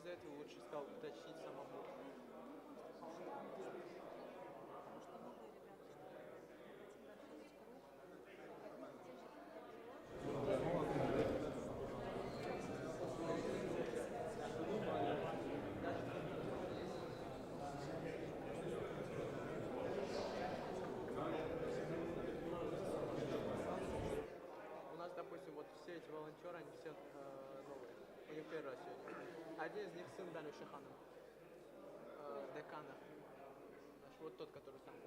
этого лучше сказал уточнить самому. У нас, допустим, вот все эти волонтеры, они все новые. У них первый раз сегодня. Один из них сын Дани Шихана, декана. Значит, вот тот, который там в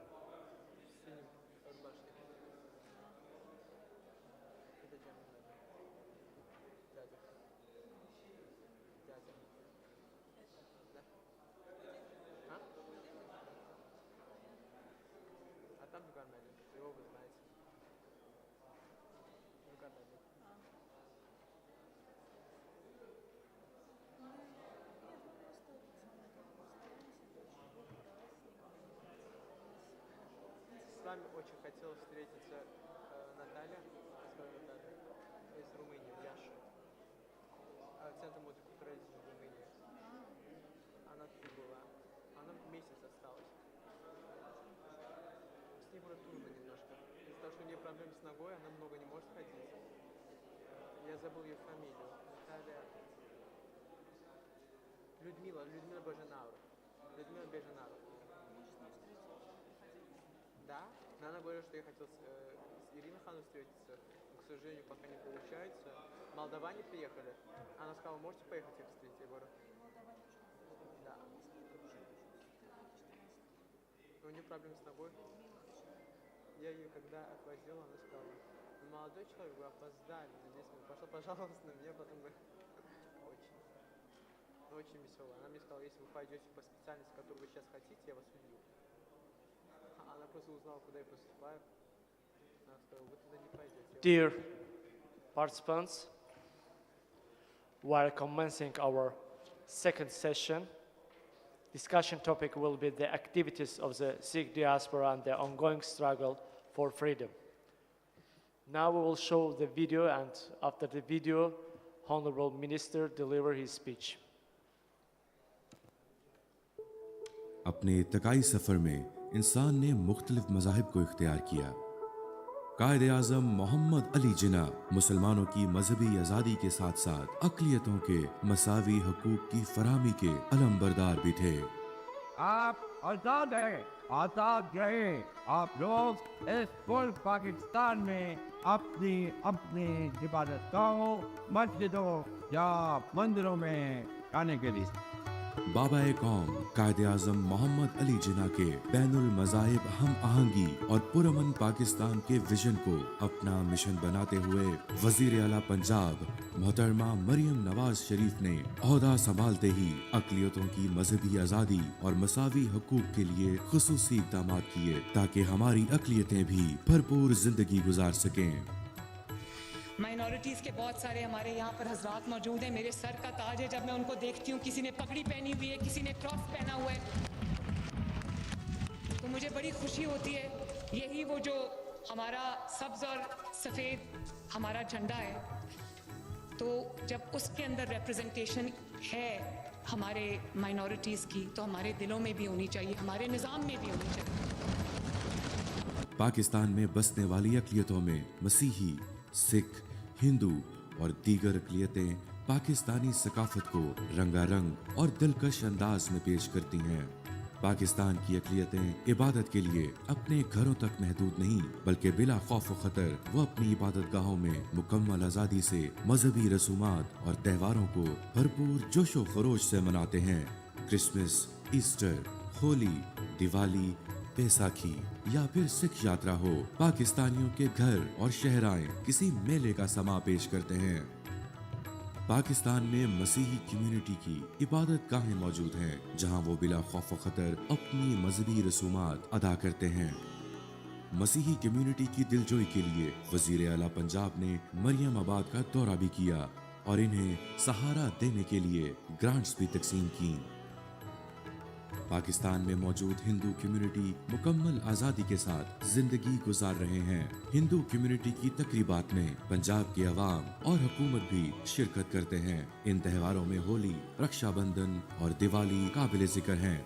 синем рубашке. Это Джамил, дядя. Дядя. Да. А? А там Мугаммед, его вы знаете. Мугаммед. С вами очень хотела встретиться Наталья, из Румынии, в Яше. Центр мультикультурализма в Румынии. Она тут была. Она месяц осталась. С ней было трудно немножко. Из-за того, что у нее проблемы с ногой, она много не может ходить. Я забыл ее фамилию. Наталья... Людмила Баженаур. Людмила Беженаур. Да, но она говорила, что я хотел с Ириной Ханой встретиться, но, к сожалению, пока не получается. Молдаване приехали. Она сказала, можете поехать их встретить? Я говорю, да. Но у нее проблемы с ногой. Я ее когда отвозила, она сказала, молодой человек, вы опоздали на 10 минут. Пошла, пожалуйста, на меня, потом очень веселая. Она мне сказала, если вы пойдете по специальности, которую вы сейчас хотите, я вас убью. Она просто узнала, куда я поступаю. Она сказала, вы туда не пойдете. Dear participants, we are commencing our second session. Discussion topic will be the activities of the Sikh diaspora and the ongoing struggle for freedom. Now we will show the video, and after the video, Honorable Minister deliver his speech. अपने इत्तकाई सफ़र में इंसान ने मुख्तलिफ मज़ाहिब को इख्तियार किया। कायदे आज़म मोहम्मद अली जिन्ना मुसलमानों की मजहबी आज़ादी के साथ साथ अक़लियतों के मसावी हकूक़ की फराहमी के अलमबरदार भी थे। आप आज़ाद हैं, आज़ाद रहें। आप लोग इस मुल्क पाकिस्तान में अपनी अपनी इबादतगाहों, मस्जिदों या मंदिरों में आने के लिए बाबा कौम कायदे आज़म मोहम्मद अली जिन्ना के बैनुल मज़ाहिब हम आहंगी और पुरअमन पाकिस्तान के विजन को अपना मिशन बनाते हुए वज़ीर आला पंजाब मोहतरमा मरियम नवाज शरीफ ने ओहदा संभालते ही अक़लियतों की मजहबी आज़ादी और मसावी हकूक़ के लिए खुसूसी इक़दाम किए ताकि हमारी अक़लियतें भी भरपूर जिंदगी गुजार सकें। माइनॉरिटीज़ के बहुत सारे हमारे यहाँ पर हजरात मौजूद हैं। मेरे सर का ताज है जब मैं उनको देखती हूँ। किसी ने पगड़ी पहनी हुई है, किसी ने क्रॉस पहना हुआ है, तो मुझे बड़ी खुशी होती है। यही वो जो हमारा सब्ज़ और सफ़ेद हमारा झंडा है, तो जब उसके अंदर रिप्रेजेंटेशन है हमारे माइनॉरिटीज़ की, तो हमारे दिलों में भी होनी चाहिए, हमारे निज़ाम में भी होनी चाहिए। पाकिस्तान में बसने वाली अक़लियतों में मसीही, सिख, हिंदू और दीगर अक़लियतें पाकिस्तानी सकाफत को रंगारंग और दिलकश अंदाज में पेश करती हैं। पाकिस्तान की अक़लियतें इबादत के लिए अपने घरों तक महदूद नहीं, बल्कि बिला खौफ व खतर वो अपनी इबादतगाहों में मुकम्मल आज़ादी से मजहबी रसूमात और त्योहारों को भरपूर जोशो खरोश से मनाते हैं। क्रिसमस, ईस्टर, होली, दिवाली, बैसाखी या फिर सिख यात्रा हो, पाकिस्तानियों के घर और शहराएं किसी मेले का समा पेश करते हैं। पाकिस्तान में मसीही कम्युनिटी की इबादत गाहें मौजूद हैं, जहां वो बिला खौफ व खतर अपनी मजहबी रसूमात अदा करते हैं। मसीही कम्युनिटी की दिलजोई के लिए वजीर आला पंजाब ने मरियम आबाद का दौरा भी किया और इन्हें सहारा देने के लिए ग्रांट्स भी तकसीम की। पाकिस्तान में मौजूद हिंदू कम्युनिटी मुकम्मल आज़ादी के साथ जिंदगी गुजार रहे हैं। हिंदू कम्युनिटी की तकरीबात में पंजाब की आवाम और हुकूमत भी शिरकत करते हैं। इन त्योहारों में होली, रक्षाबंधन और दिवाली काबिल जिक्र हैं।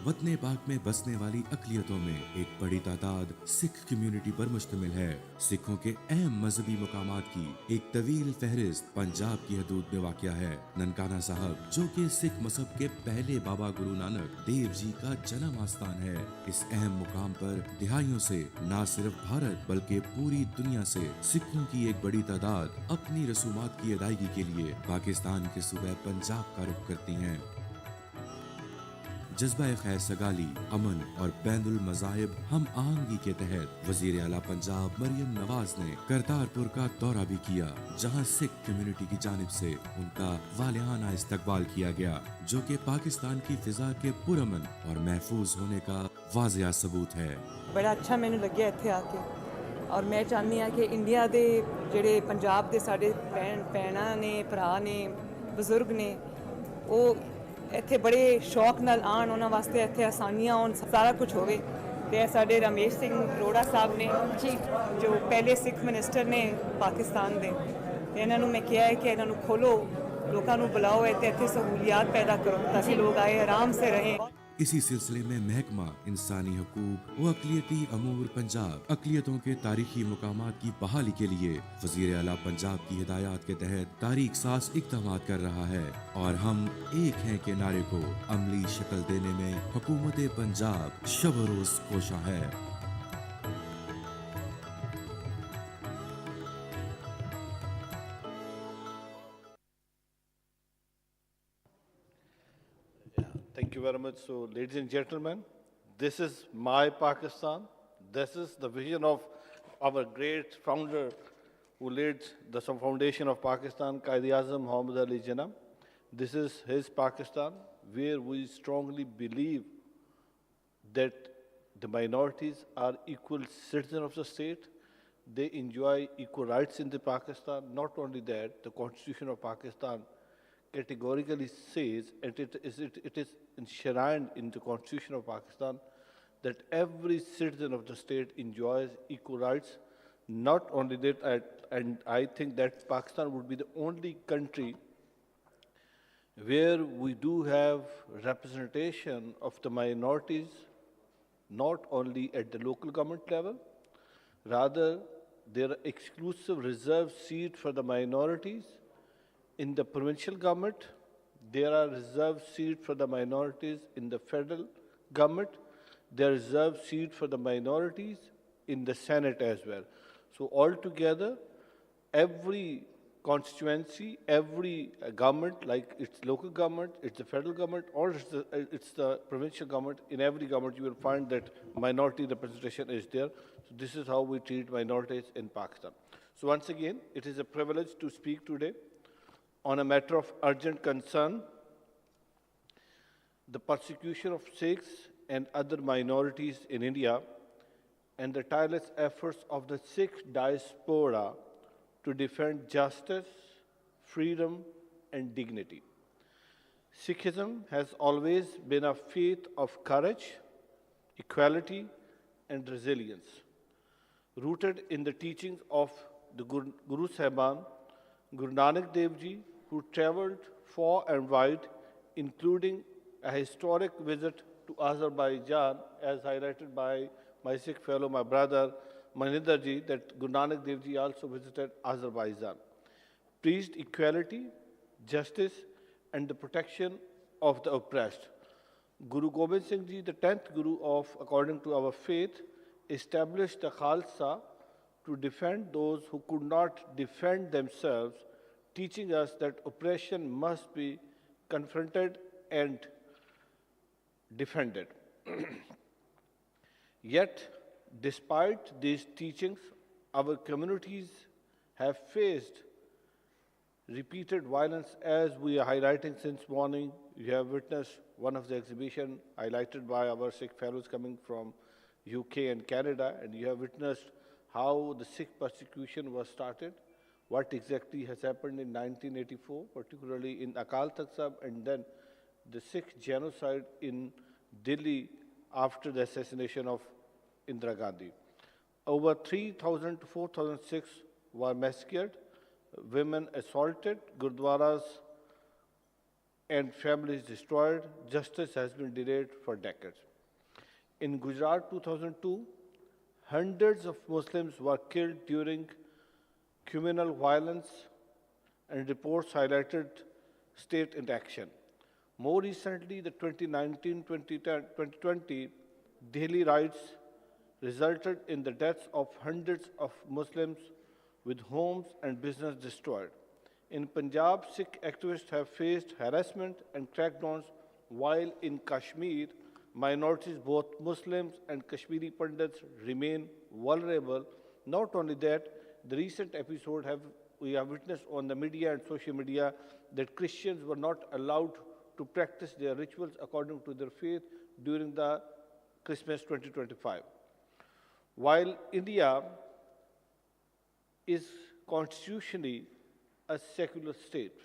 वतने पाक में बसने वाली अक़लियतों में एक बड़ी तादाद सिख कम्युनिटी पर मुश्तमिल है। सिखों के अहम मजहबी मुकामात की एक तवील फहरिस्त पंजाब की हदूद में वाक़या है। ननकाना साहब, जो कि सिख मजहब के पहले बाबा गुरु नानक देव जी का जन्म आस्थान है। इस अहम मुकाम पर दिहाइयों से न सिर्फ भारत बल्कि पूरी दुनिया से सिखों की एक बड़ी तादाद अपनी रसूमात की अदायगी के लिए पाकिस्तान के सूबे पंजाब का रुख करती हैं। जज्बा खैर सगाली, अमन और बैनुल मज़ाहिब हम आहंगी के तहत वज़ीर आला पंजाब मरियम नवाज ने करतारपुर का दौरा भी किया, जहां सिख कम्युनिटी की जानिब से उनका वालियाना इस्तकबाल किया गया, जो कि पाकिस्तान की फिजा के पुरअमन और महफूज होने का वाज़िया सबूत है। बड़ा अच्छा मैनू लग्या इत्थे आके और मैं चाहनी हाँ कि इंडिया के जिहड़े पंजाब के साडे भैणां ने, भरा ने, बजुर्ग ने, वो ਇੱਥੇ बड़े शौक नाल आन, उन्होंने वास्ते ਇੱਥੇ आसानियां होन, सारा कुछ होवे। ते साडे रमेश सिंह रोड़ा साहब ने जी, जो पहले सिख मिनिस्टर ने पाकिस्तान दे, इन्हां नूं मैं कहा है कि इन्हां नूं खोलो, लोकां नूं बुलाओ, ਇੱਥੇ सहूलियात पैदा करो ताकि लोग आए आराम से रहें। इसी सिलसिले में महकमा इंसानी हकूक व अक़लियती अमूर पंजाब अक़लियतों के तारीखी मुकामात की बहाली के लिए वज़ीर आला पंजाब की हिदायत के तहत तारीख साज इक़दाम कर रहा है और हम एक हैं के नारे को अमली शक्ल देने में हुकूमत पंजाब शब रोज़ कोशा है। Thank you very much. So, ladies and gentlemen, this is my Pakistan. This is the vision of our great founder who laid the foundation of Pakistan, Quaid-e-Azam Muhammad Ali Jinnah. This is his Pakistan, where we strongly believe that the minorities are equal citizens of the state. They enjoy equal rights in the Pakistan. Not only that, the Constitution of Pakistan categorically says, and it is enshrined in the Constitution of Pakistan, that every citizen of the state enjoys equal rights. Not only that, and I think that Pakistan would be the only country where we do have representation of the minorities, not only at the local government level, rather there are exclusive reserved seats for the minorities. In the provincial government, there are reserved seats for the minorities in the federal government. There are reserved seats for the minorities in the Senate as well. So altogether, every constituency, every government, like it's local government, it's the federal government, or it's the provincial government, in every government you will find that minority representation is there. So this is how we treat minorities in Pakistan. So once again, it is a privilege to speak today on a matter of urgent concern, the persecution of Sikhs and other minorities in India, and the tireless efforts of the Sikh diaspora to defend justice, freedom, and dignity. Sikhism has always been a faith of courage, equality, and resilience, rooted in the teachings of the Guru Sahib, Guru Nanak Dev Ji, who traveled far and wide, including a historic visit to Azerbaijan, as highlighted by my Sikh fellow, my brother Maninder Ji, that Guru Nanak Dev Ji also visited Azerbaijan, preached equality, justice, and the protection of the oppressed. Guru Gobind Singh Ji, the 10th Guru according to our faith, established the Khalsa to defend those who could not defend themselves, teaching us that oppression must be confronted and defended. Yet, despite these teachings, our communities have faced repeated violence, as we are highlighting since morning. You have witnessed one of the exhibitions highlighted by our Sikh fellows coming from UK and Canada, and you have witnessed how the Sikh persecution was started, what exactly has happened in 1984, particularly in Akal Takht Sahib, and then the Sikh genocide in Delhi after the assassination of Indira Gandhi. Over 3,000 to 4,000 Sikhs were massacred, women assaulted, gurdwaras and families destroyed. Justice has been delayed for decades. In Gujarat 2002, hundreds of Muslims were killed during communal violence, and reports highlighted state inaction. More recently, the 2019-2020 Delhi riots resulted in the deaths of hundreds of Muslims with homes and business destroyed. In Punjab, Sikh activists have faced harassment and crackdowns, while in Kashmir, minorities, both Muslims and Kashmiri Pandits, remain vulnerable. Not only that, the recent episode we have witnessed on the media and social media that Christians were not allowed to practice their rituals according to their faith during the Christmas 2025. While India is constitutionally a secular state,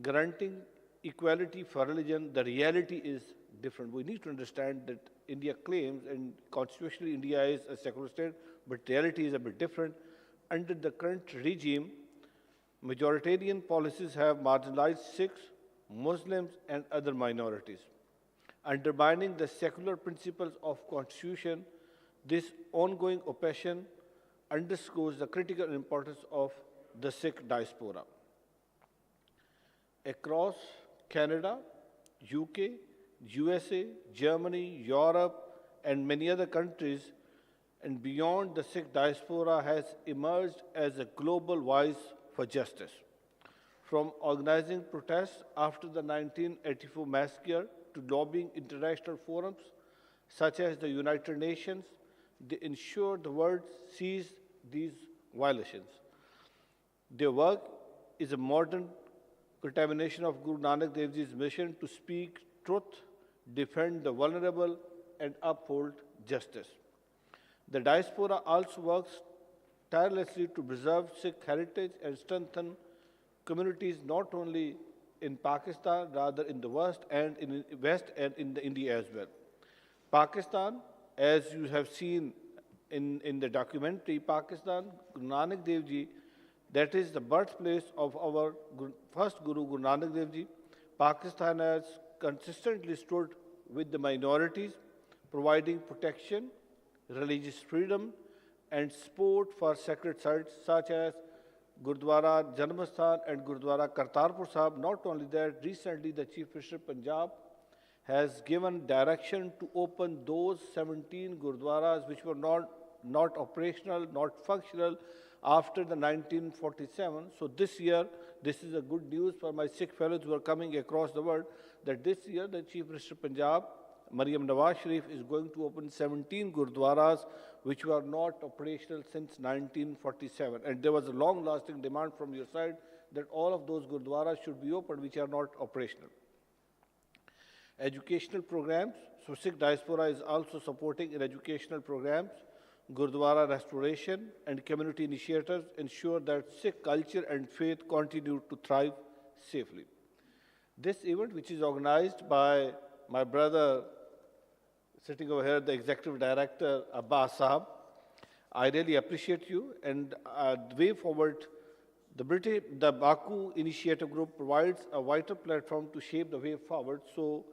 granting equality for religion, the reality is different. We need to understand that India claims, and constitutionally India is a secular state, but reality is a bit different. Under the current regime, majoritarian policies have marginalized Sikhs, Muslims, and other minorities. Undermining the secular principles of constitution, this ongoing oppression underscores the critical importance of the Sikh diaspora. Across Canada, UK, USA, Germany, Europe, and many other countries, and beyond, the Sikh diaspora has emerged as a global voice for justice. From organizing protests after the 1984 massacre to lobbying international forums such as the United Nations, they ensure the world sees these violations. Their work is a modern contamination of Guru Nanak Dev Ji's mission to speak truth, defend the vulnerable, and uphold justice. The diaspora also works tirelessly to preserve Sikh heritage and strengthen communities not only in Pakistan, rather in the West and in India as well. Pakistan, as you have seen in the documentary Pakistan, Guru Nanak Dev Ji, that is the birthplace of our first Guru, Guru Nanak Dev Ji. Pakistan has consistently stood with the minorities, providing protection, religious freedom, and support for sacred sites such as Gurdwara Janmastan and Gurdwara Kartarpur Sahib. Not only that, recently the Chief Minister of Punjab has given direction to open those 17 Gurdwaras which were not operational, not functional after the 1947. So this year, this is a good news for my Sikh fellows who are coming across the world, that this year the Chief Minister of Punjab, Maryam Nawaz Sharif, is going to open 17 Gurdwaras which were not operational since 1947. And there was a long-lasting demand from your side that all of those Gurdwaras should be opened which are not operational. Educational programs. So Sikh diaspora is also supporting in educational programs. Gurdwara restoration and community initiatives ensure that Sikh culture and faith continue to thrive safely. This event, which is organized by my brother sitting over here, the Executive Director, Abbas Sahab, I really appreciate you. And the way forward, the Baku Initiative Group provides a vital platform to shape the way forward. So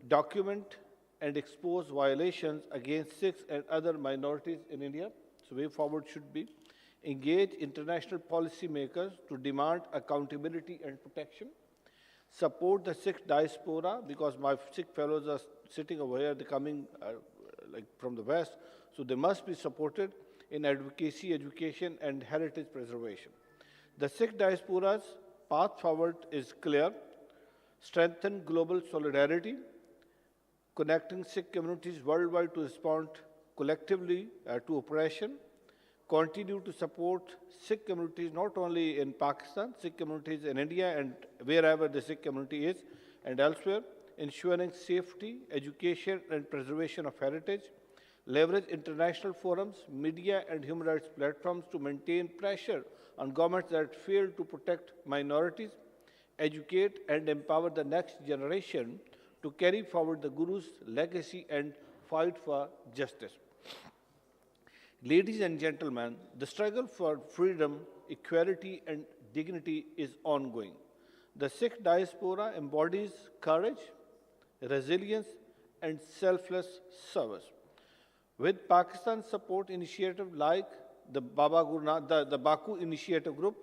document and expose violations against Sikhs and other minorities in India. So way forward should be engage international policymakers to demand accountability and protection. Support the Sikh diaspora, because my Sikh fellows are sitting over here, they're coming from the West, so they must be supported in advocacy, education, and heritage preservation. The Sikh diaspora's path forward is clear. Strengthen global solidarity, connecting Sikh communities worldwide to respond collectively to oppression. Continue to support Sikh communities not only in Pakistan, Sikh communities in India and wherever the Sikh community is and elsewhere, ensuring safety, education and preservation of heritage. Leverage international forums, media and human rights platforms to maintain pressure on governments that fail to protect minorities. Educate and empower the next generation to carry forward the Guru's legacy and fight for justice. Ladies and gentlemen, the struggle for freedom, equality, and dignity is ongoing. The Sikh diaspora embodies courage, resilience, and selfless service. With Pakistan's support initiative like the Baku Initiative Group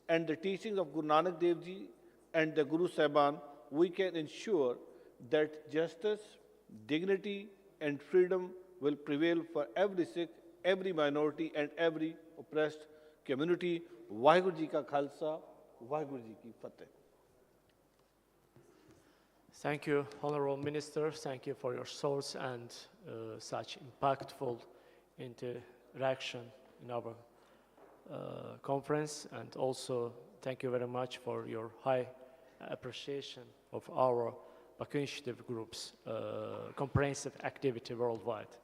and the teachings of Guru Nanak Dev Ji and the Guru Sahib, we can ensure that justice, dignity, and freedom will prevail for every Sikh, every minority, and every oppressed community. Vaheguru Ji ka Khalsa, Vaheguru Ji ki Fateh. Thank you, Honorable Minister. Thank you for your thoughts and such impactful interaction in our conference. And also, thank you very much for your high appreciation of our Baku Initiative Group's comprehensive activity worldwide.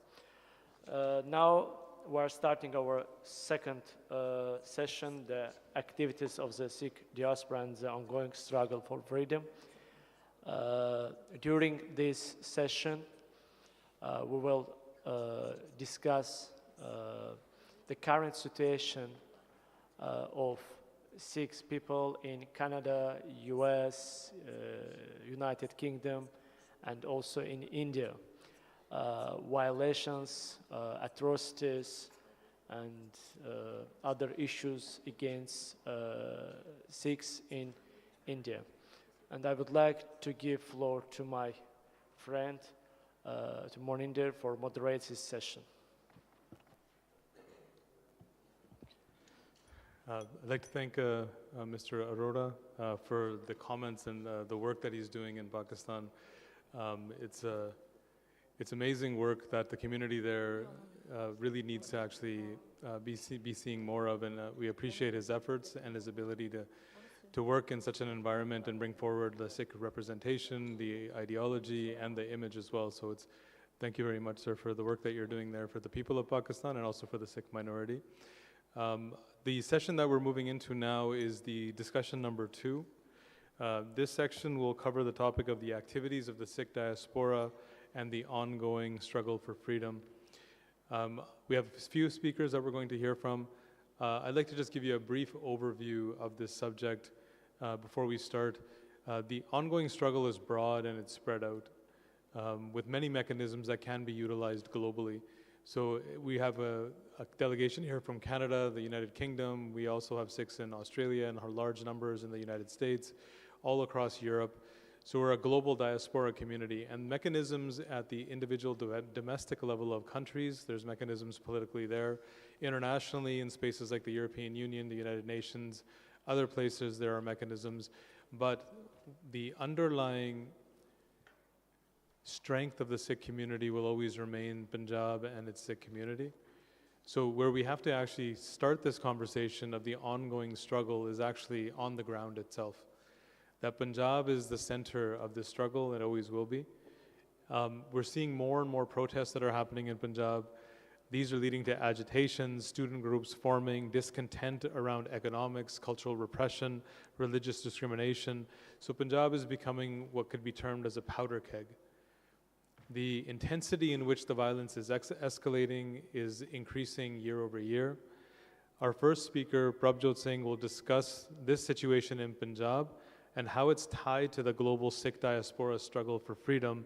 Now, we're starting our second session, the activities of the Sikh diaspora and the ongoing struggle for freedom. During this session, we will discuss the current situation of Sikh people in Canada, US, United Kingdom, and also in India. Violations, atrocities, and other issues against Sikhs in India. And I would like to give floor to my friend, to Moninder, for moderate this session. I'd like to thank Mr. Arora for the comments and the work that he's doing in Pakistan. It's amazing work that the community there really needs to actually be seeing more of, and we appreciate his efforts and his ability to work in such an environment and bring forward the Sikh representation, the ideology, and the image as well. So thank you very much, sir, for the work that you're doing there for the people of Pakistan and also for the Sikh minority. The session that we're moving into now is the discussion number 2. This section will cover the topic of the activities of the Sikh diaspora and the ongoing struggle for freedom. We have a few speakers that we're going to hear from. I'd like to just give you a brief overview of this subject before we start. The ongoing struggle is broad and it's spread out with many mechanisms that can be utilized globally. So we have a delegation here from Canada, the United Kingdom. We also have Sikhs in Australia and large numbers in the United States, all across Europe. So we're a global diaspora community, and mechanisms at the individual domestic level of countries, there's mechanisms politically there. Internationally, in spaces like the European Union, the United Nations, other places there are mechanisms, but the underlying strength of the Sikh community will always remain Punjab and its Sikh community. So where we have to actually start this conversation of the ongoing struggle is actually on the ground itself. That Punjab is the center of this struggle, it always will be. We're seeing more and more protests that are happening in Punjab. These are leading to agitations, student groups forming, discontent around economics, cultural repression, religious discrimination. So Punjab is becoming what could be termed as a powder keg. The intensity in which the violence is escalating is increasing year over year. Our first speaker, Prabjot Singh, will discuss this situation in Punjab and how it's tied to the global Sikh diaspora struggle for freedom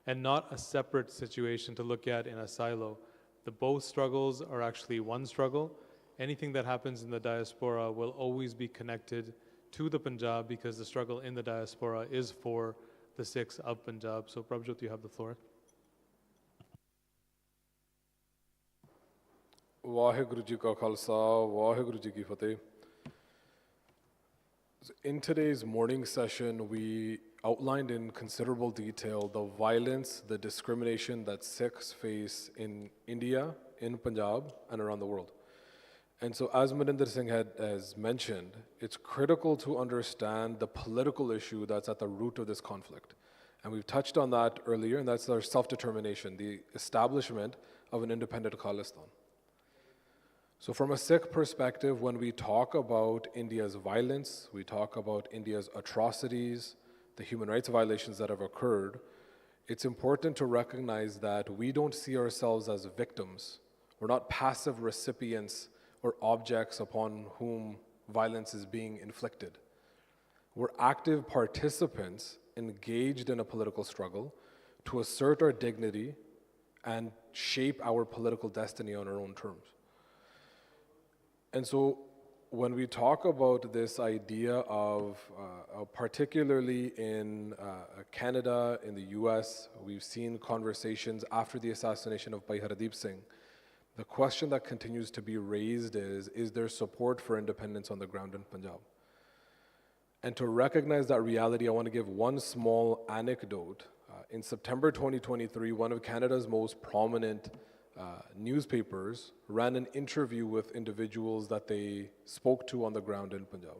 and not a separate situation to look at in a silo. The both struggles are actually one struggle. Anything that happens in the diaspora will always be connected to the Punjab because the struggle in the diaspora is for the Sikhs of Punjab. So Prabjot, you have the floor. Vaheguru Ji ka Khalsa, Vaheguru Ji ki Fateh. In today's morning session, we outlined in considerable detail the violence, the discrimination that Sikhs face in India, in Punjab, and around the world. And so, as Maninder Singh has mentioned, it's critical to understand the political issue that's at the root of this conflict. And we've touched on that earlier, and that's our self-determination, the establishment of an independent Khalistan. So from a Sikh perspective, when we talk about India's violence, we talk about India's atrocities, the human rights violations that have occurred, it's important to recognize that we don't see ourselves as victims. We're not passive recipients or objects upon whom violence is being inflicted. We're active participants engaged in a political struggle to assert our dignity and shape our political destiny on our own terms. And so when we talk about this idea of, particularly in Canada, in the US, we've seen conversations after the assassination of Bhai Hardeep Singh. The question that continues to be raised is there support for independence on the ground in Punjab? And to recognize that reality, I want to give one small anecdote. In September 2023, one of Canada's most prominent newspapers ran an interview with individuals that they spoke to on the ground in Punjab.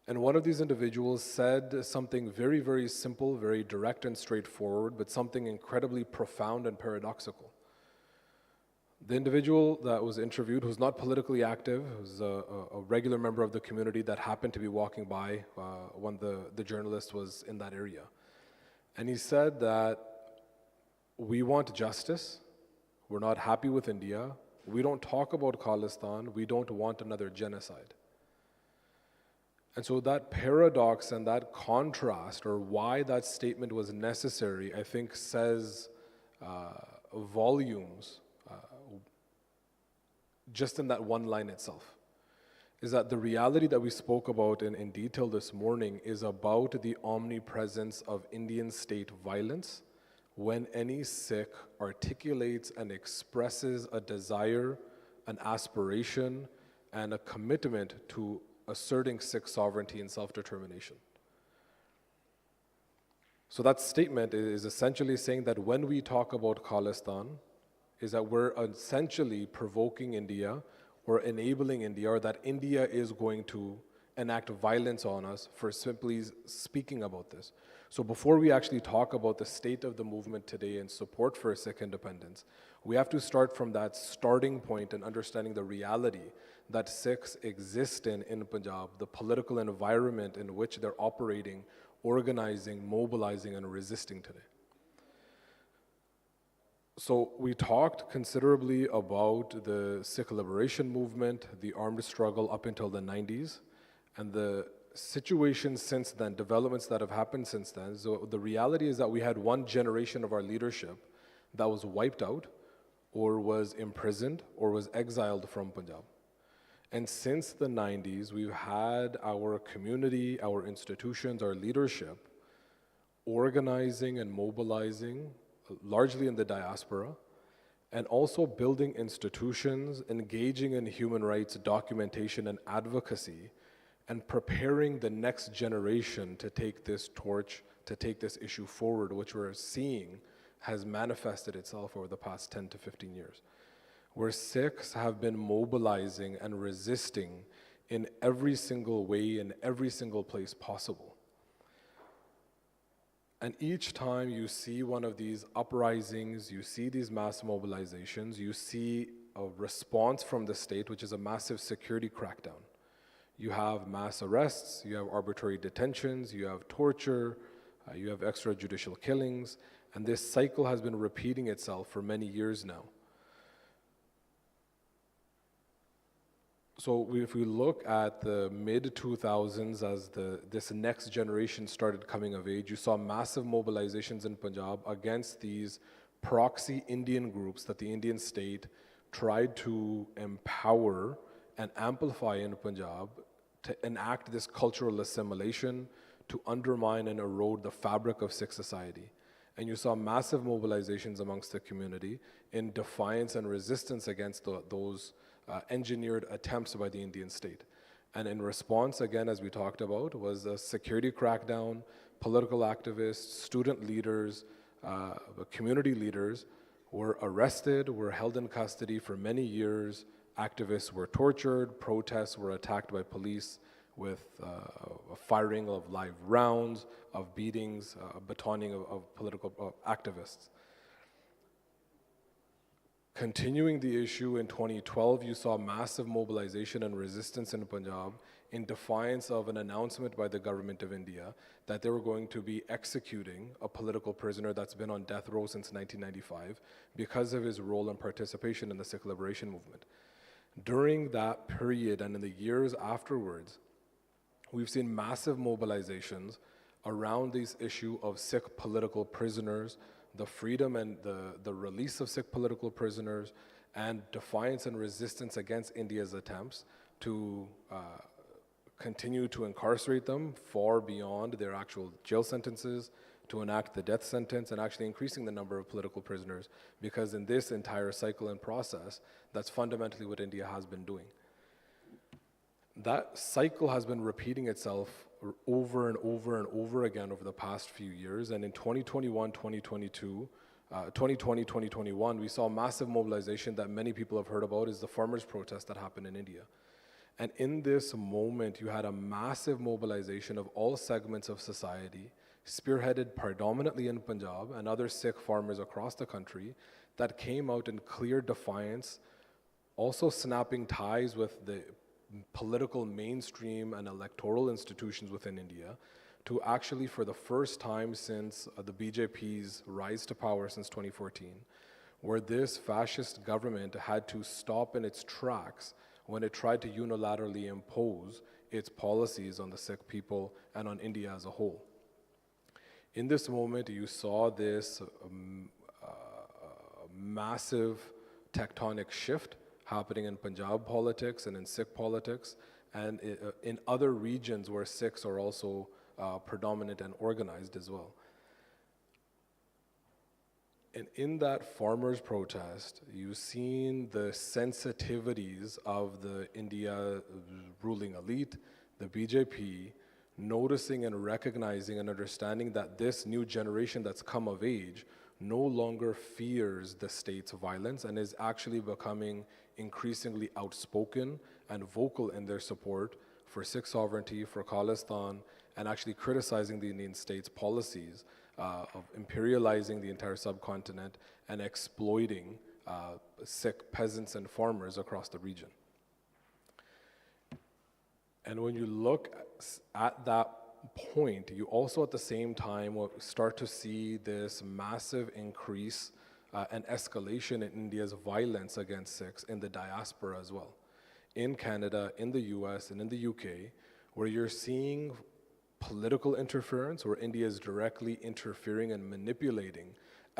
And one of these individuals said something very, very simple, very direct and straightforward, but something incredibly profound and paradoxical. The individual that was interviewed, who's not politically active, who's a regular member of the community that happened to be walking by when the journalist was in that area. And he said that we want justice, we're not happy with India, we don't talk about Khalistan, we don't want another genocide. And so that paradox and that contrast, or why that statement was necessary, I think says volumes just in that one line itself. Is that the reality that we spoke about in detail this morning is about the omnipresence of Indian state violence when any Sikh articulates and expresses a desire, an aspiration, and a commitment to asserting Sikh sovereignty and self-determination. So that statement is essentially saying that when we talk about Khalistan, is that we're essentially provoking India or enabling India, or that India is going to enact violence on us for simply speaking about this. So before we actually talk about the state of the movement today and support for Sikh independence, we have to start from that starting point and understanding the reality that Sikhs exist in Punjab, the political environment in which they're operating, organizing, mobilizing, and resisting today. So we talked considerably about the Sikh liberation movement, the armed struggle up until the 90s, and the situation since then, developments that have happened since then. So the reality is that we had one generation of our leadership that was wiped out, or was imprisoned, or was exiled from Punjab. And since the 90s, we've had our community, our institutions, our leadership organizing and mobilizing largely in the diaspora, and also building institutions, engaging in human rights documentation and advocacy, and preparing the next generation to take this torch, to take this issue forward, which we're seeing has manifested itself over the past 10 to 15 years, where Sikhs have been mobilizing and resisting in every single way, in every single place possible. And each time you see one of these uprisings, you see these mass mobilizations, you see a response from the state, which is a massive security crackdown. You have mass arrests, you have arbitrary detentions, you have torture, you have extrajudicial killings, and this cycle has been repeating itself for many years now. So if we look at the mid-2000s as this next generation started coming of age, you saw massive mobilizations in Punjab against these proxy Indian groups that the Indian state tried to empower and amplify in Punjab to enact this cultural assimilation, to undermine and erode the fabric of Sikh society. And you saw massive mobilizations amongst the community in defiance and resistance against those engineered attempts by the Indian state. And in response, again, as we talked about, was a security crackdown, political activists, student leaders, community leaders were arrested, were held in custody for many years, activists were tortured, protests were attacked by police with firing of live rounds, of beatings, batoning of political activists. Continuing the issue, in 2012, you saw massive mobilization and resistance in Punjab in defiance of an announcement by the government of India that they were going to be executing a political prisoner that's been on death row since 1995 because of his role and participation in the Sikh liberation movement. During that period and in the years afterwards, we've seen massive mobilizations around this issue of Sikh political prisoners, the freedom and the release of Sikh political prisoners, and defiance and resistance against India's attempts to continue to incarcerate them far beyond their actual jail sentences, to enact the death sentence, and actually increasing the number of political prisoners, because in this entire cycle and process, that's fundamentally what India has been doing. That cycle has been repeating itself over and over and over again over the past few years, and in 2021, 2022, 2020, 2021, we saw massive mobilization that many people have heard about is the farmers' protest that happened in India. And in this moment, you had a massive mobilization of all segments of society, spearheaded predominantly in Punjab and other Sikh farmers across the country, that came out in clear defiance, also snapping ties with the political mainstream and electoral institutions within India, to actually, for the first time since the BJP's rise to power since 2014, where this fascist government had to stop in its tracks when it tried to unilaterally impose its policies on the Sikh people and on India as a whole. In this moment, you saw this massive tectonic shift happening in Punjab politics and in Sikh politics, and in other regions where Sikhs are also predominant and organized as well. And in that farmers' protest, you've seen the sensitivities of the India ruling elite, the BJP, noticing and recognizing and understanding that this new generation that's come of age no longer fears the state's violence and is actually becoming increasingly outspoken and vocal in their support for Sikh sovereignty, for Khalistan, and actually criticizing the Indian state's policies of imperializing the entire subcontinent and exploiting Sikh peasants and farmers across the region. And when you look at that point, you also at the same time will start to see this massive increase and escalation in India's violence against Sikhs in the diaspora as well. In Canada, in the US, and in the UK, where you're seeing political interference, where India is directly interfering and manipulating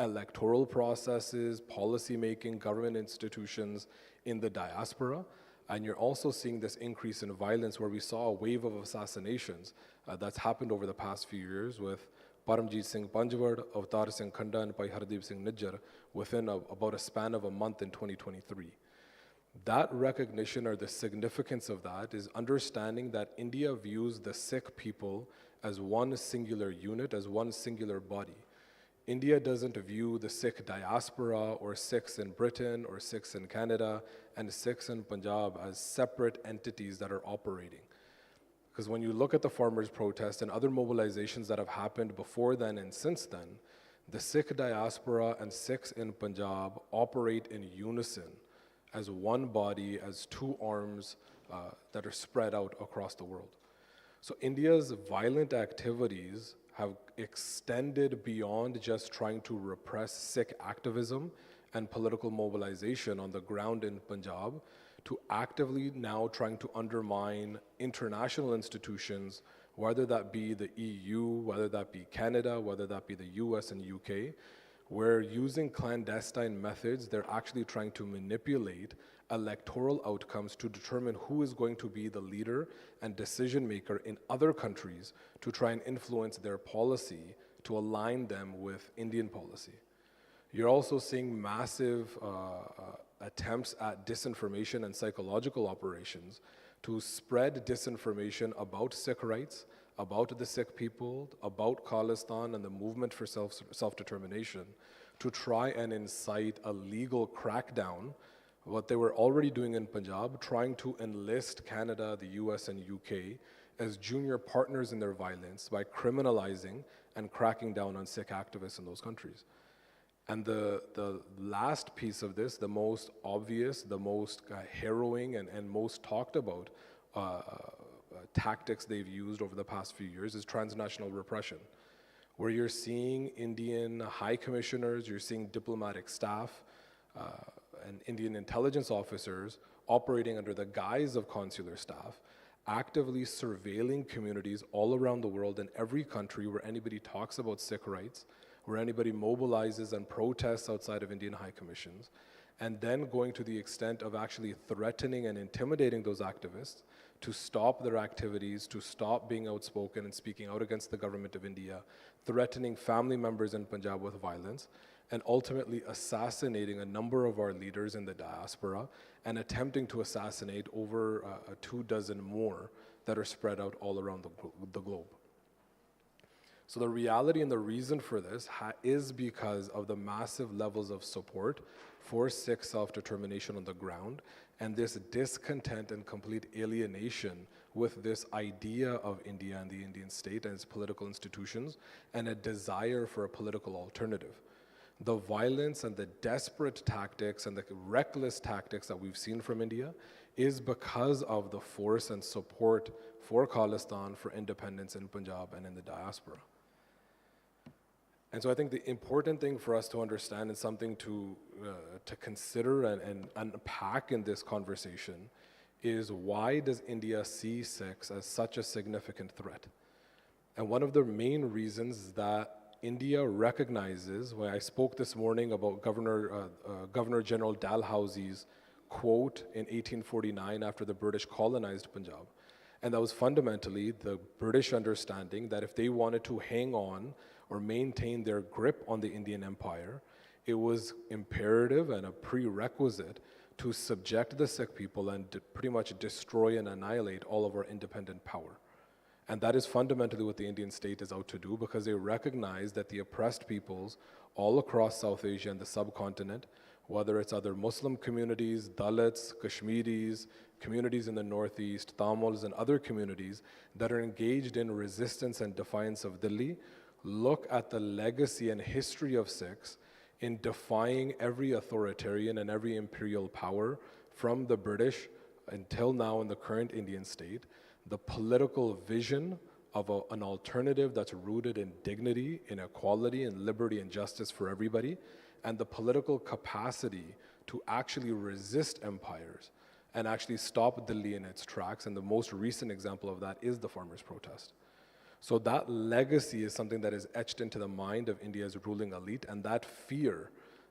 electoral processes, policy making, government institutions in the diaspora. And you're also seeing this increase in violence where we saw a wave of assassinations that's happened over the past few years with Paramjit Singh Panjwad, Avtar Singh Khanda, and Bhai Hardeep Singh Nijjar within about a span of a month in 2023. That recognition, or the significance of that, is understanding that India views the Sikh people as one singular unit, as one singular body. India doesn't view the Sikh diaspora or Sikhs in Britain or Sikhs in Canada and Sikhs in Punjab as separate entities that are operating. Because when you look at the farmers' protest and other mobilizations that have happened before then and since then, the Sikh diaspora and Sikhs in Punjab operate in unison as one body, as two arms that are spread out across the world. So India's violent activities have extended beyond just trying to repress Sikh activism and political mobilization on the ground in Punjab to actively now trying to undermine international institutions, whether that be the EU, whether that be Canada, whether that be the US and UK, where using clandestine methods, they're actually trying to manipulate electoral outcomes to determine who is going to be the leader and decision maker in other countries to try and influence their policy to align them with Indian policy. You're also seeing massive attempts at disinformation and psychological operations to spread disinformation about Sikh rights, about the Sikh people, about Khalistan and the movement for self-determination, to try and incite a legal crackdown, what they were already doing in Punjab, trying to enlist Canada, the US and UK as junior partners in their violence by criminalizing and cracking down on Sikh activists in those countries. And the last piece of this, the most obvious, the most harrowing and most talked about tactics they've used over the past few years is transnational repression, where you're seeing Indian high commissioners, you're seeing diplomatic staff and Indian intelligence officers operating under the guise of consular staff, actively surveilling communities all around the world in every country where anybody talks about Sikh rights, where anybody mobilizes and protests outside of Indian high commissions, and then going to the extent of actually threatening and intimidating those activists to stop their activities, to stop being outspoken and speaking out against the government of India, threatening family members in Punjab with violence, and ultimately assassinating a number of our leaders in the diaspora and attempting to assassinate over 24 more that are spread out all around the globe. So the reality and the reason for this is because of the massive levels of support for Sikh self-determination on the ground and this discontent and complete alienation with this idea of India and the Indian state and its political institutions and a desire for a political alternative. The violence and the desperate tactics and the reckless tactics that we've seen from India is because of the force and support for Khalistan, for independence in Punjab and in the diaspora. And so I think the important thing for us to understand and something to consider and unpack in this conversation is why does India see Sikhs as such a significant threat? And one of the main reasons is that India recognizes, when I spoke this morning about Governor General Dalhousie's quote in 1849 after the British colonized Punjab, and that was fundamentally the British understanding that if they wanted to hang on or maintain their grip on the Indian Empire, it was imperative and a prerequisite to subject the Sikh people and pretty much destroy and annihilate all of our independent power. And that is fundamentally what the Indian state is out to do, because they recognize that the oppressed peoples all across South Asia and the subcontinent, whether it's other Muslim communities, Dalits, Kashmiris, communities in the Northeast, Tamils, and other communities that are engaged in resistance and defiance of Delhi, look at the legacy and history of Sikhs in defying every authoritarian and every imperial power from the British until now in the current Indian state, the political vision of an alternative that's rooted in dignity, in equality, in liberty and justice for everybody, and the political capacity to actually resist empires and actually stop Delhi in its tracks. And the most recent example of that is the farmers' protest. So that legacy is something that is etched into the mind of India's ruling elite, and that fear,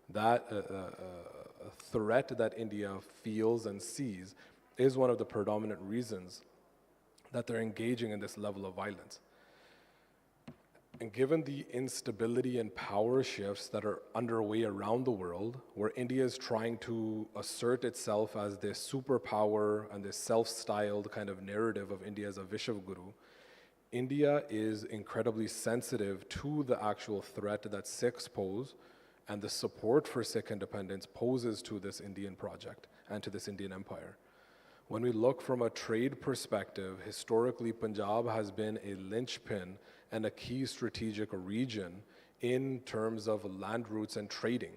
that threat that India feels and sees is one of the predominant reasons that they're engaging in this level of violence. And given the instability and power shifts that are underway around the world, where India is trying to assert itself as this superpower and this self-styled kind of narrative of India as a Vishav Guru, India is incredibly sensitive to the actual threat that Sikhs pose and the support for Sikh independence poses to this Indian project and to this Indian empire. When we look from a trade perspective, historically Punjab has been a linchpin and a key strategic region in terms of land routes and trading.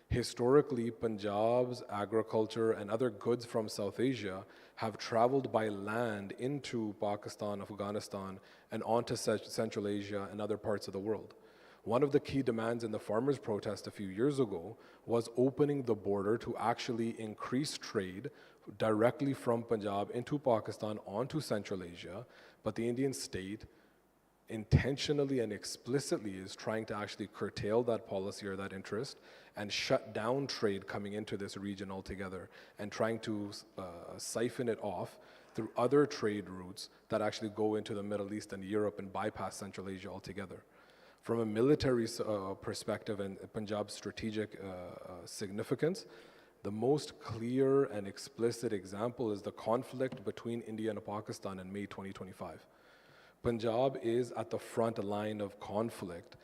Historically, Punjab's agriculture and other goods from South Asia have traveled by land into Pakistan, Afghanistan, and onto Central Asia and other parts of the world. One of the key demands in the farmers' protest a few years ago was opening the border to actually increase trade directly from Punjab into Pakistan onto Central Asia, but the Indian state intentionally and explicitly is trying to actually curtail that policy or that interest and shut down trade coming into this region altogether and trying to siphon it off through other trade routes that actually go into the Middle East and Europe and bypass Central Asia altogether. From a military perspective and Punjab's strategic significance, the most clear and explicit example is the conflict between India and Pakistan in May 2025. Punjab is at the front line of conflict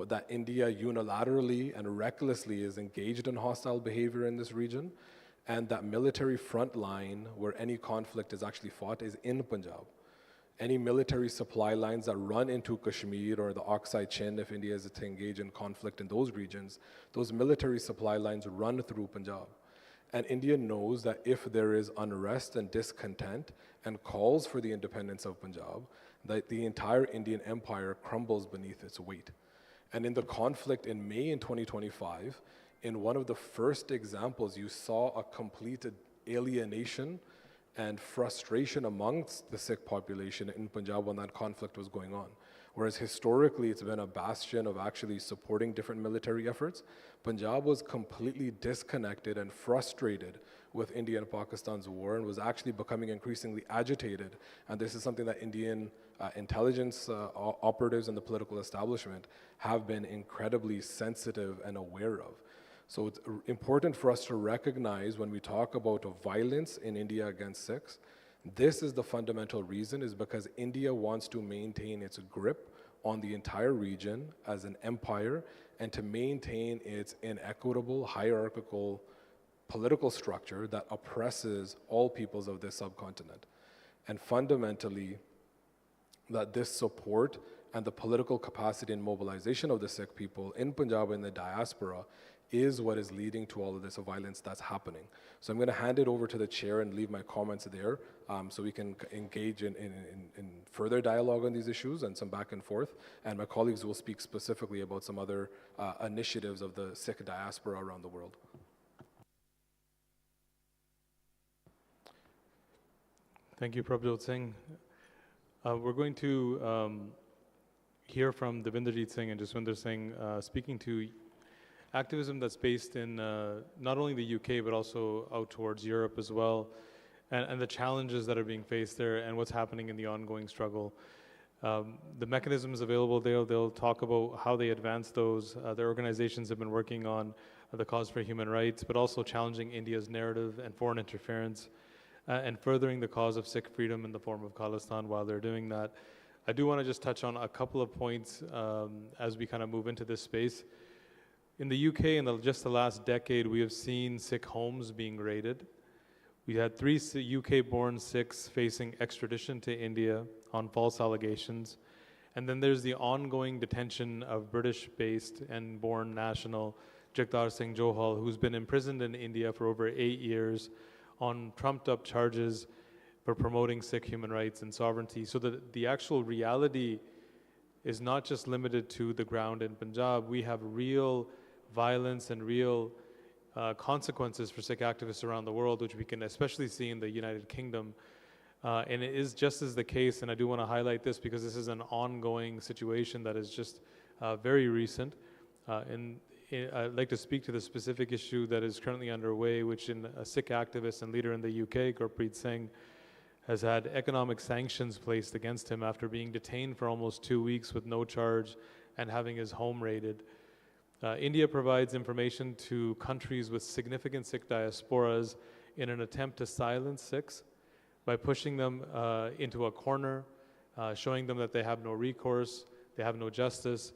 that India unilaterally and recklessly is engaged in hostile behavior in this region, and that military front line where any conflict is actually fought is in Punjab. Any military supply lines that run into Kashmir or the Oxide Chin, if India is to engage in conflict in those regions, those military supply lines run through Punjab. And India knows that if there is unrest and discontent and calls for the independence of Punjab, that the entire Indian empire crumbles beneath its weight. And in the conflict in May in 2025, in one of the first examples, you saw a complete alienation and frustration amongst the Sikh population in Punjab when that conflict was going on. Whereas historically, it's been a bastion of actually supporting different military efforts, Punjab was completely disconnected and frustrated with India and Pakistan's war and was actually becoming increasingly agitated. And this is something that Indian intelligence operatives and the political establishment have been incredibly sensitive and aware of. So it's important for us to recognize when we talk about violence in India against Sikhs, this is the fundamental reason, is because India wants to maintain its grip on the entire region as an empire and to maintain its inequitable, hierarchical political structure that oppresses all peoples of this subcontinent. And fundamentally, that this support and the political capacity and mobilization of the Sikh people in Punjab and the diaspora is what is leading to all of this violence that's happening. So I'm going to hand it over to the chair and leave my comments there so we can engage in further dialogue on these issues and some back and forth. And my colleagues will speak specifically about some other initiatives of the Sikh diaspora around the world. Thank you, Prabhjot Singh. We're going to hear from Devinderjeet Singh and Jaswinder Singh speaking to activism that's based in not only the UK, but also out towards Europe as well, and the challenges that are being faced there and what's happening in the ongoing struggle. The mechanisms available there, they'll talk about how they advance those. Their organizations have been working on the cause for human rights, but also challenging India's narrative and foreign interference, and furthering the cause of Sikh freedom in the form of Khalistan while they're doing that. I do want to just touch on a couple of points as we kind of move into this space. In the UK, in just the last decade, we have seen Sikh homes being raided. We had 3 UK-born Sikhs facing extradition to India on false allegations. And then there's the ongoing detention of British-based and born national Jagtar Singh Johal, who's been imprisoned in India for over 8 years on trumped-up charges for promoting Sikh human rights and sovereignty. So the actual reality is not just limited to the ground in Punjab. We have real violence and real consequences for Sikh activists around the world, which we can especially see in the United Kingdom. And it is just as the case, and I do want to highlight this because this is an ongoing situation that is just very recent. I'd like to speak to the specific issue that is currently underway, which a Sikh activist and leader in the UK, Gurpreet Singh, has had economic sanctions placed against him after being detained for almost 2 weeks with no charge and having his home raided. India provides information to countries with significant Sikh diasporas in an attempt to silence Sikhs by pushing them into a corner, showing them that they have no recourse, they have no justice.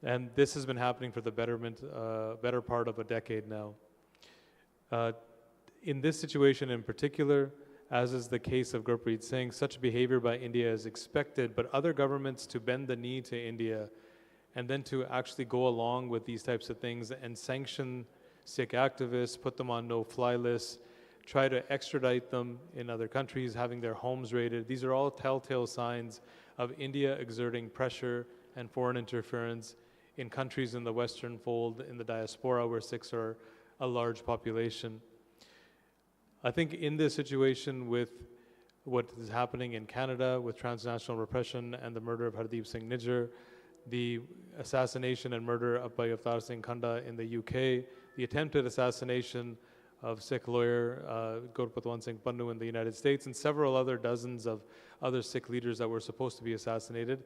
And this has been happening for the better part of a decade now. In this situation in particular, as is the case of Gurpreet Singh, such behavior by India is expected, but other governments to bend the knee to India and then to actually go along with these types of things and sanction Sikh activists, put them on no-fly lists, try to extradite them in other countries, having their homes raided. These are all telltale signs of India exerting pressure and foreign interference in countries in the Western fold, in the diaspora, where Sikhs are a large population. I think in this situation with what is happening in Canada with transnational repression and the murder of Hardeep Singh Nijjar, the assassination and murder of Avtar Singh Khanda in the UK, the attempted assassination of Sikh lawyer Gurpatwant Singh Pannu in the United States, and several other dozens of other Sikh leaders that were supposed to be assassinated,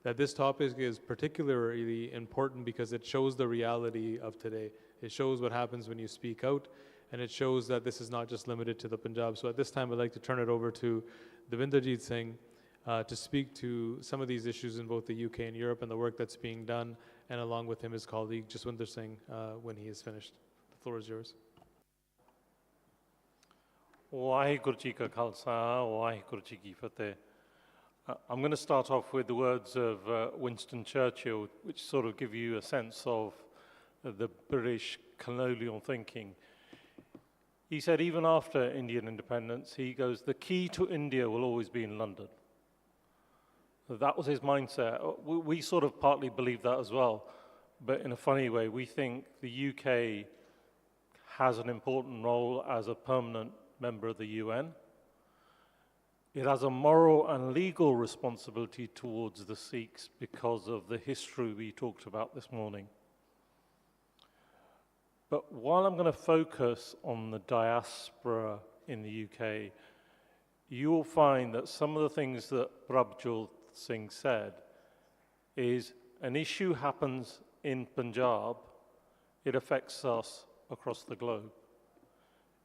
that this topic is particularly important because it shows the reality of today. It shows what happens when you speak out, and it shows that this is not just limited to the Punjab. So at this time, I'd like to turn it over to Devinderjeet Singh to speak to some of these issues in both the UK and Europe and the work that's being done, and along with him, his colleague Jaswinder Singh, when he is finished. The floor is yours. Waheguru ji ਕਾ ਖਾਲਸਾ ਵਾਹਿਗੁਰੂ ਜੀ ਕੀ ਫਤਿਹ I'm going to start off with the words of Winston Churchill, which sort of give you a sense of the British colonial thinking. He said, even after Indian independence, he goes, the key to India will always be in London. That was his mindset. We sort of partly believe that as well, but in a funny way. We think the UK has an important role as a permanent member of the UN. It has a moral and legal responsibility towards the Sikhs because of the history we talked about this morning. But while I'm going to focus on the diaspora in the UK, you will find that some of the things that Prabhjot Singh said is an issue happens in Punjab, it affects us across the globe.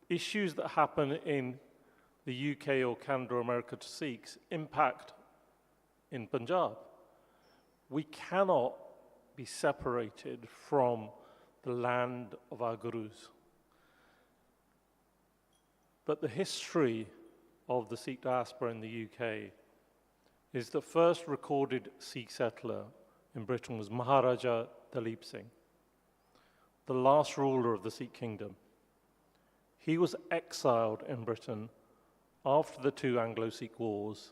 Issues that happen in the UK or Canada or America to Sikhs impact in Punjab. We cannot be separated from the land of our gurus. But the history of the Sikh diaspora in the UK is the first recorded Sikh settler in Britain was Maharaja Dalip Singh, the last ruler of the Sikh kingdom. He was exiled in Britain after the two Anglo-Sikh wars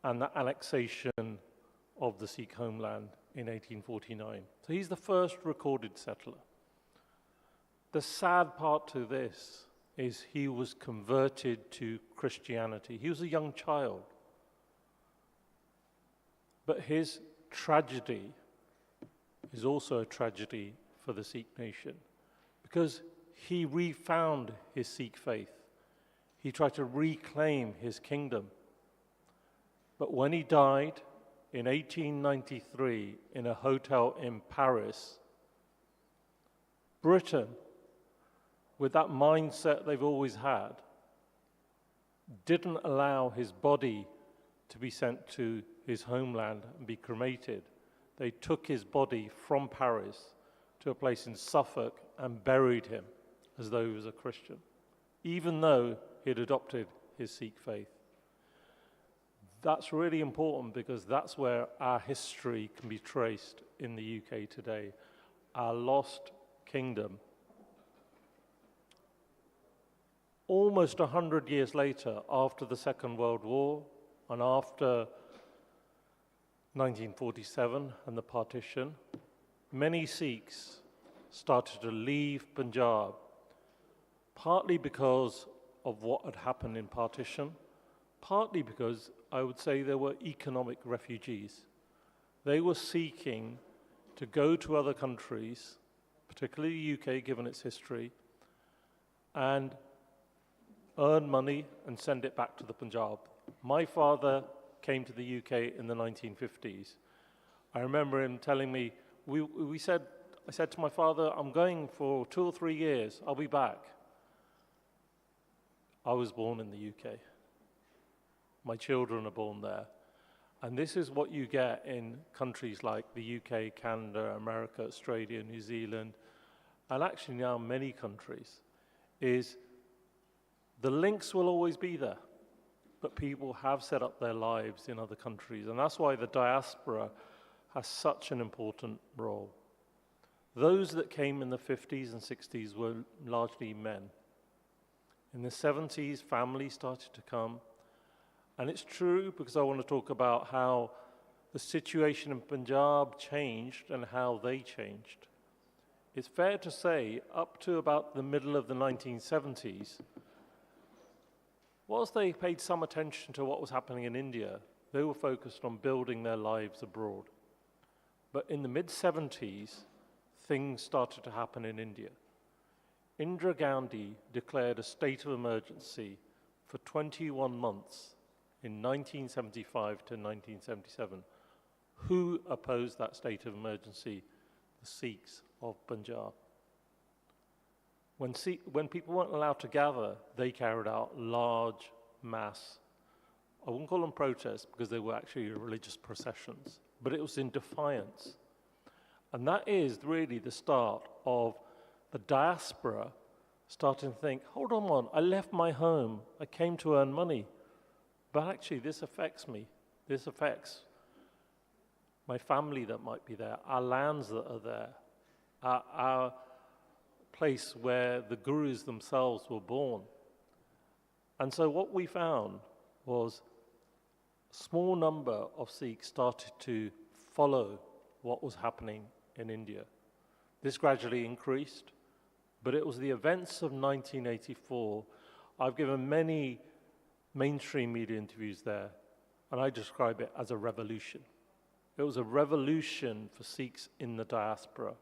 and the annexation of the Sikh homeland in 1849. So he's the first recorded settler. The sad part to this is he was converted to Christianity. He was a young child. But his tragedy is also a tragedy for the Sikh nation because he refound his Sikh faith. He tried to reclaim his kingdom. But when he died in 1893 in a hotel in Paris, Britain, with that mindset they've always had, didn't allow his body to be sent to his homeland and be cremated. They took his body from Paris to a place in Suffolk and buried him as though he was a Christian, even though he had adopted his Sikh faith. That's really important because that's where our history can be traced in the UK today, our lost kingdom. Almost 100 years later, after the Second World War and after 1947 and the partition, many Sikhs started to leave Punjab, partly because of what had happened in partition, partly because I would say there were economic refugees. They were seeking to go to other countries, particularly the UK given its history, and earn money and send it back to the Punjab. My father came to the UK in the 1950s. I remember him telling me, I said to my father, I'm going for 2 or 3 years, I'll be back. I was born in the UK. My children are born there. And this is what you get in countries like the UK, Canada, America, Australia, New Zealand, and actually now many countries, is the links will always be there, but people have set up their lives in other countries, and that's why the diaspora has such an important role. Those that came in the 50s and 60s were largely men. In the 70s, families started to come. And it's true because I want to talk about how the situation in Punjab changed and how they changed. It's fair to say, up to about the middle of the 1970s, whilst they paid some attention to what was happening in India, they were focused on building their lives abroad. But in the mid-70s, things started to happen in India. Indira Gandhi declared a state of emergency for 21 months in 1975 to 1977. Who opposed that state of emergency? The Sikhs of Punjab. When people weren't allowed to gather, they carried out large mass, I wouldn't call them protests because they were actually religious processions, but it was in defiance. And that is really the start of the diaspora starting to think, hold on, I left my home, I came to earn money, but actually this affects me. This affects my family that might be there, our lands that are there, our place where the gurus themselves were born. And so what we found was a small number of Sikhs started to follow what was happening in India. This gradually increased, but it was the events of 1984. I've given many mainstream media interviews there, and I describe it as a revolution. It was a revolution for Sikhs in the diaspora.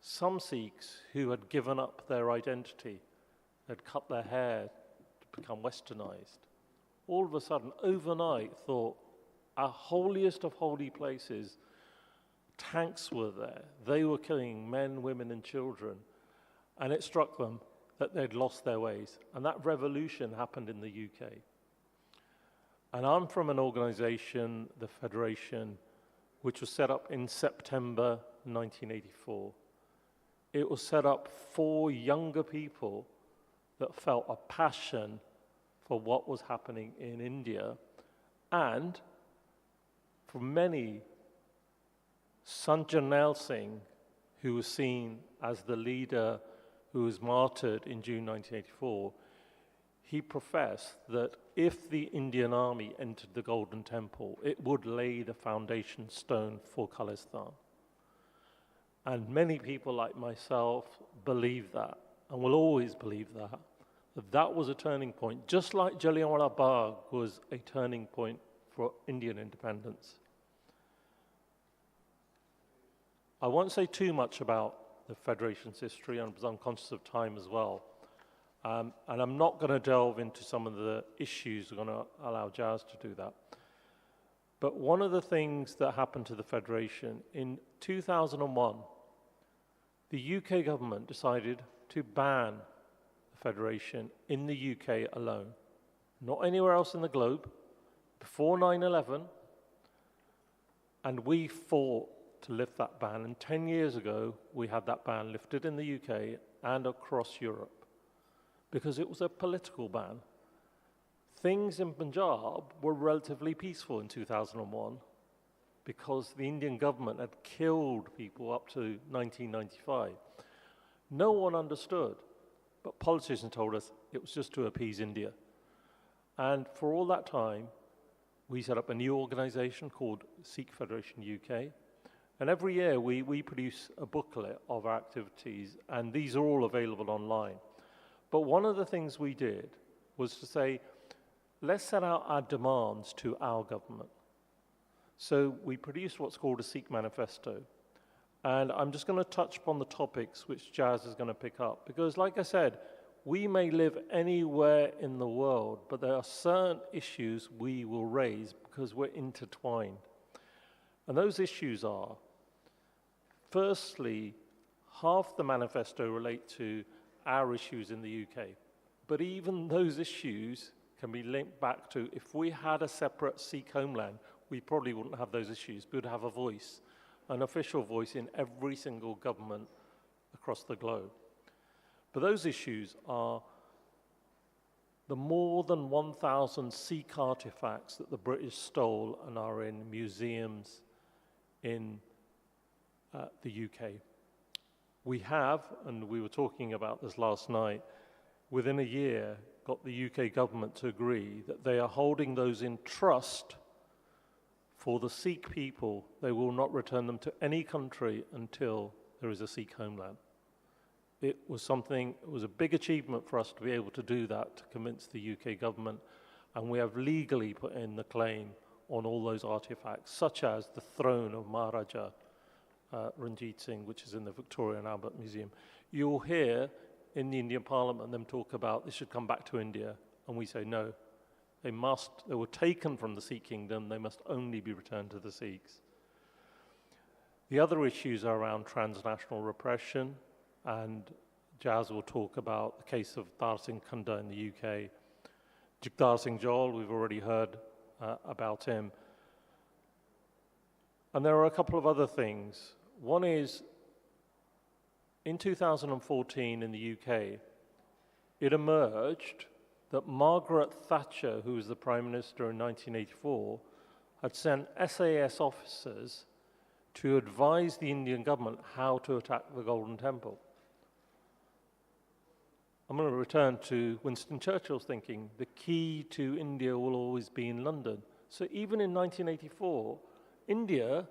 Some Sikhs who had given up their identity, had cut their hair to become westernized, all of a sudden, overnight, thought, our holiest of holy places, tanks were there. They were killing men, women, and children. And it struck them that they'd lost their ways. And that revolution happened in the UK. And I'm from an organization, the Federation, which was set up in September 1984. It was set up for younger people that felt a passion for what was happening in India. And for many, Sanjanel Singh, who was seen as the leader who was martyred in June 1984, he professed that if the Indian army entered the Golden Temple, it would lay the foundation stone for Khalistan. And many people like myself believe that, and will always believe that that was a turning point, just like Jallianwala Bagh was a turning point for Indian independence. I won't say too much about the Federation's history, and I'm conscious of time as well. And I'm not going to delve into some of the issues. I'm going to allow Jazz to do that. But one of the things that happened to the Federation, in 2001, the UK government decided to ban the Federation in the UK alone, not anywhere else in the globe, before 9/11, and we fought to lift that ban. And 10 years ago, we had that ban lifted in the UK and across Europe, because it was a political ban. Things in Punjab were relatively peaceful in 2001 because the Indian government had killed people up to 1995. No one understood, but politicians told us it was just to appease India. And for all that time, we set up a new organization called Sikh Federation UK. And every year we produce a booklet of our activities, and these are all available online. But one of the things we did was to say, let's set out our demands to our government. So we produced what's called a Sikh manifesto. And I'm just going to touch upon the topics which Jazz is going to pick up. Because like I said, we may live anywhere in the world, but there are certain issues we will raise because we're intertwined. And those issues are, firstly, half the manifesto relate to our issues in the UK. But even those issues can be linked back to, if we had a separate Sikh homeland, we probably wouldn't have those issues. We would have a voice, an official voice in every single government across the globe. But those issues are the more than 1,000 Sikh artifacts that the British stole and are in museums in the UK. We have, and we were talking about this last night, within a year got the UK government to agree that they are holding those in trust for the Sikh people. They will not return them to any country until there is a Sikh homeland. It was a big achievement for us to be able to do that, to convince the UK government, and we have legally put in the claim on all those artifacts, such as the throne of Maharaja Ranjit Singh, which is in the Victoria and Albert Museum. You'll hear in the Indian Parliament them talk about this should come back to India, and we say no. They were taken from the Sikh kingdom, they must only be returned to the Sikhs. The other issues are around transnational repression, and Jazz will talk about the case of Dar Singh Khanda in the UK. Jagdar Singh Johal, we've already heard about him. And there are a couple of other things. One is, in 2014 in the UK, it emerged that Margaret Thatcher, who was the Prime Minister in 1984, had sent SAS officers to advise the Indian government how to attack the Golden Temple. I'm going to return to Winston Churchill's thinking. The key to India will always be in London. So even in 1984, India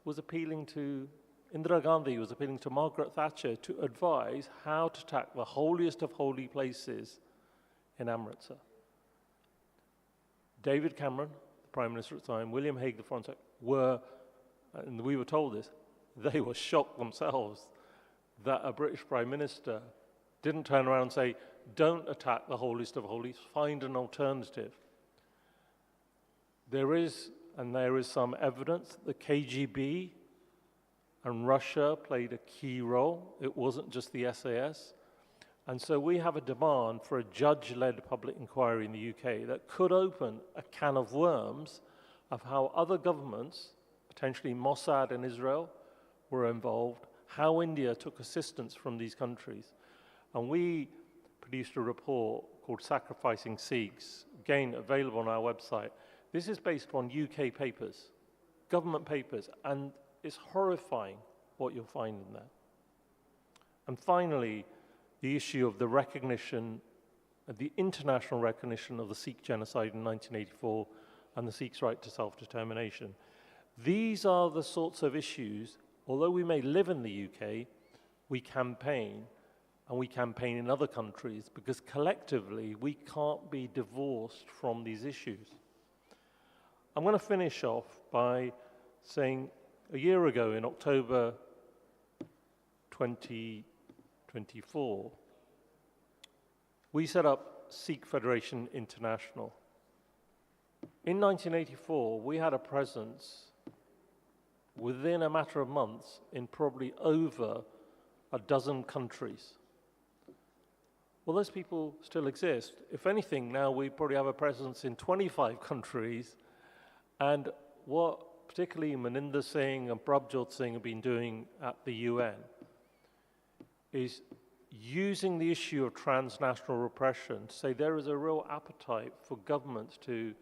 was appealing to, Indira Gandhi was appealing to Margaret Thatcher to advise how to attack the holiest of holy places in Amritsar. David Cameron, the Prime Minister at the time, William Hague, the Foreign Secretary, were, and we were told this, they were shocked themselves that a British Prime Minister didn't turn around and say, don't attack the holiest of holies, find an alternative. There is some evidence that the KGB and Russia played a key role. It wasn't just the SAS. And so we have a demand for a judge-led public inquiry in the UK that could open a can of worms of how other governments, potentially Mossad and Israel, were involved, how India took assistance from these countries. And we produced a report called Sacrificing Sikhs, again available on our website. This is based on UK papers, government papers, and it's horrifying what you'll find in there. And finally, the issue of the recognition, the international recognition of the Sikh genocide in 1984 and the Sikhs' right to self-determination. These are the sorts of issues, although we may live in the UK, we campaign, and we campaign in other countries, because collectively we can't be divorced from these issues. I'm going to finish off by saying a year ago, in October 2024, we set up Sikh Federation International. In 1984, we had a presence within a matter of months in probably over a dozen countries. Well, those people still exist. If anything, now we probably have a presence in 25 countries. And what particularly Maninder Singh and Prabhjot Singh have been doing at the UN is using the issue of transnational repression to say there is a real appetite for governments to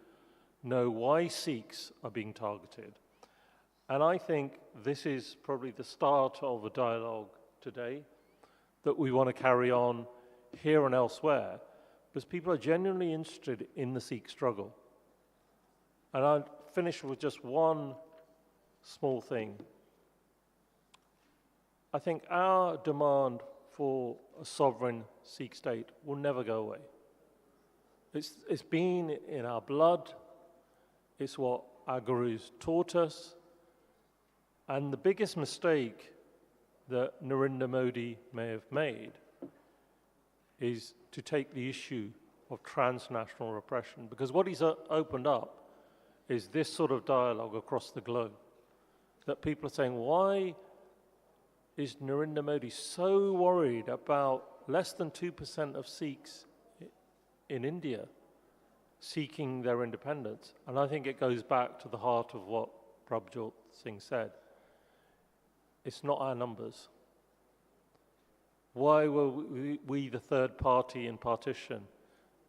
know why Sikhs are being targeted. And I think this is probably the start of a dialogue today that we want to carry on here and elsewhere, because people are genuinely interested in the Sikh struggle. And I'll finish with just one small thing. I think our demand for a sovereign Sikh state will never go away. It's been in our blood. It's what our gurus taught us. And the biggest mistake that Narendra Modi may have made is to take the issue of transnational repression, because what he's opened up is this sort of dialogue across the globe, that people are saying, why is Narendra Modi so worried about less than 2% of Sikhs in India seeking their independence? And I think it goes back to the heart of what Prabhjot Singh said. It's not our numbers. Why were we the third party in partition?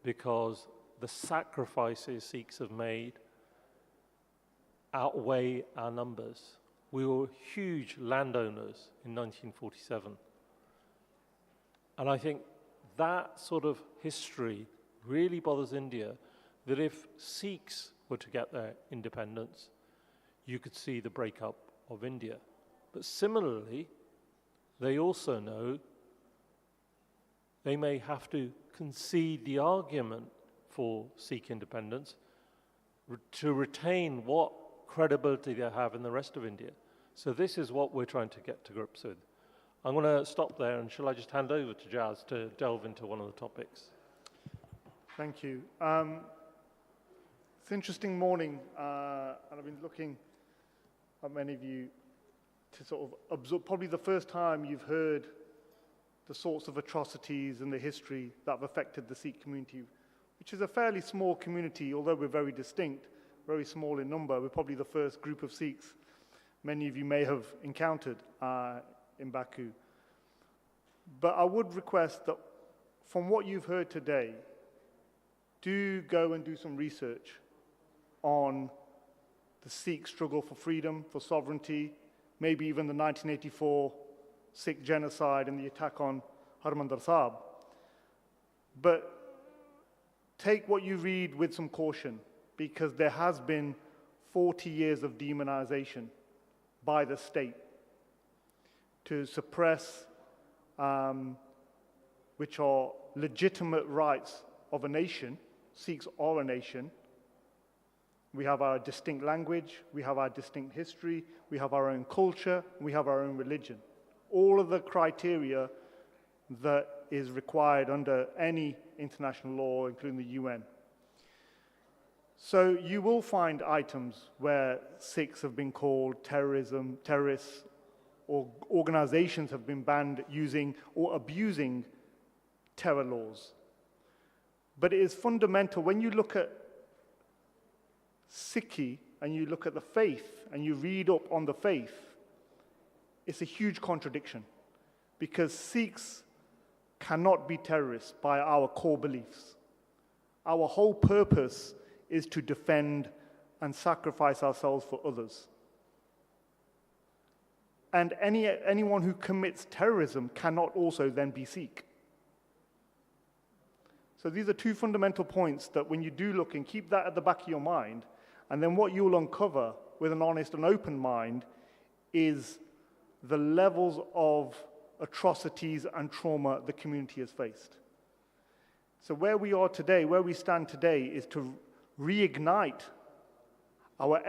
Because the sacrifices Sikhs have made outweigh our numbers. We were huge landowners in 1947. And I think that sort of history really bothers India, that if Sikhs were to get their independence, you could see the breakup of India. But similarly, they also know they may have to concede the argument for Sikh independence to retain what credibility they have in the rest of India. So this is what we're trying to get to grips with. I'm going to stop there, and shall I just hand over to Jazz to delve into one of the topics? Thank you. It's an interesting morning, and I've been looking at many of you to sort of absorb, probably the first time you've heard the sorts of atrocities and the history that have affected the Sikh community, which is a fairly small community, although we're very distinct, very small in number. We're probably the first group of Sikhs many of you may have encountered in Baku. But I would request that from what you've heard today, do go and do some research on the Sikh struggle for freedom, for sovereignty, maybe even the 1984 Sikh genocide and the attack on Harmandir Sahib. But take what you read with some caution, because there has been 40 years of demonization by the state to suppress which are legitimate rights of a nation. Sikhs are a nation. We have our distinct language, we have our distinct history, we have our own culture, we have our own religion. All of the criteria that is required under any international law, including the UN. So you will find items where Sikhs have been called terrorists, or organizations have been banned using or abusing terror laws. But it is fundamental, when you look at Sikhi and you look at the faith and you read up on the faith, it's a huge contradiction, because Sikhs cannot be terrorists by our core beliefs. Our whole purpose is to defend and sacrifice ourselves for others. And anyone who commits terrorism cannot also then be Sikh. So these are two fundamental points that when you do look, and keep that at the back of your mind, and then what you'll uncover with an honest and open mind is the levels of atrocities and trauma the community has faced. So where we are today, where we stand today, is to reignite our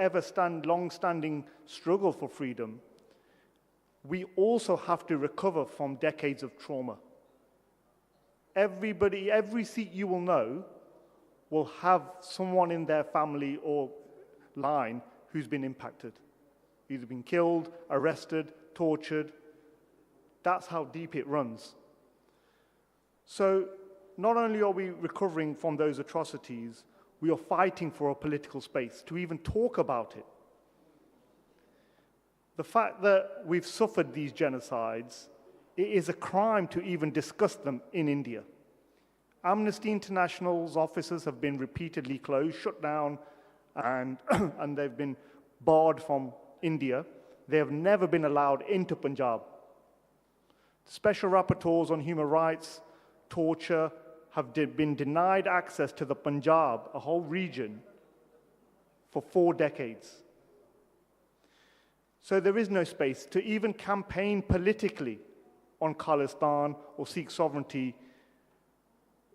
long-standing struggle for freedom. We also have to recover from decades of trauma. Every Sikh you will know will have someone in their family or line who's been impacted, either been killed, arrested, tortured. That's how deep it runs. So not only are we recovering from those atrocities, we are fighting for a political space to even talk about it. The fact that we've suffered these genocides, it is a crime to even discuss them in India. Amnesty International's offices have been repeatedly closed, shut down, and they've been barred from India. They have never been allowed into Punjab. Special rapporteurs on human rights, torture, have been denied access to the Punjab, a whole region, for 4 decades. So there is no space to even campaign politically on Khalistan or Sikh sovereignty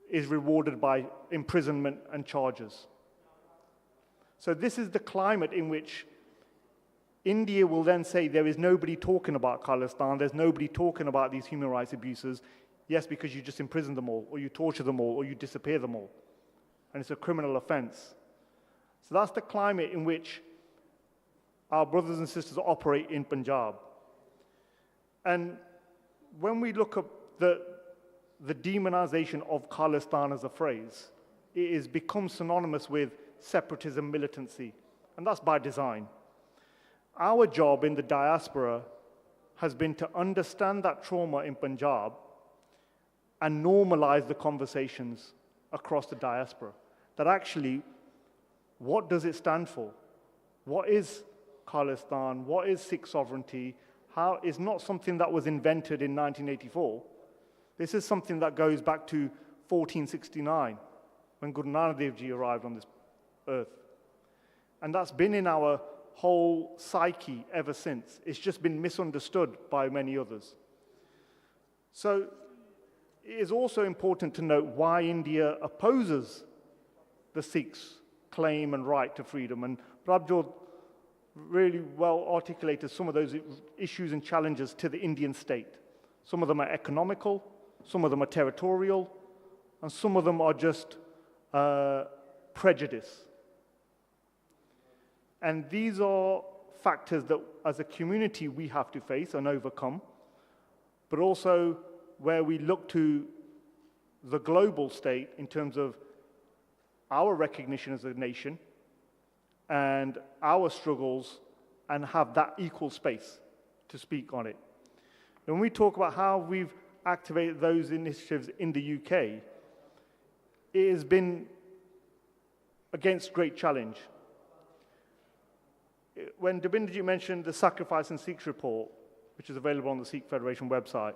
is rewarded by imprisonment and charges. So this is the climate in which India will then say there is nobody talking about Khalistan, there's nobody talking about these human rights abuses. Yes, because you just imprison them all, or you torture them all, or you disappear them all. And it's a criminal offense. So that's the climate in which our brothers and sisters operate in Punjab. And when we look at the demonization of Khalistan as a phrase, it has become synonymous with separatism, militancy, and that's by design. Our job in the diaspora has been to understand that trauma in Punjab and normalize the conversations across the diaspora. That actually, what does it stand for? What is Khalistan? What is Sikh sovereignty? How is not something that was invented in 1984. This is something that goes back to 1469, when Guru Nanak Dev Ji arrived on this earth. And that's been in our whole psyche ever since. It's just been misunderstood by many others. So it is also important to note why India opposes the Sikhs' claim and right to freedom. And Prabjot really well articulated some of those issues and challenges to the Indian state. Some of them are economical, some of them are territorial, and some of them are just prejudice. And these are factors that as a community we have to face and overcome, but also where we look to the global state in terms of our recognition as a nation and our struggles, and have that equal space to speak on it. When we talk about how we've activated those initiatives in the UK, it has been against great challenge. when Dabinderji mentioned the Sacrifice in Sikhs report, which is available on the Sikh Federation website,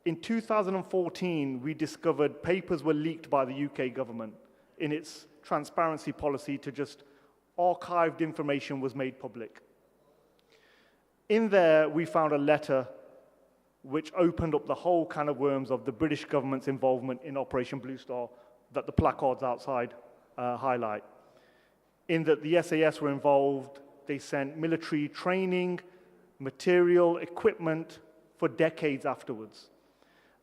in 2014, we discovered papers were leaked by the UK government in its transparency policy to just archived information was made public. In there, we found a letter which opened up the whole can of worms of the British government's involvement in Operation Blue Star that the placards outside highlight. In that the SAS were involved, they sent military training, material, equipment for decades afterwards.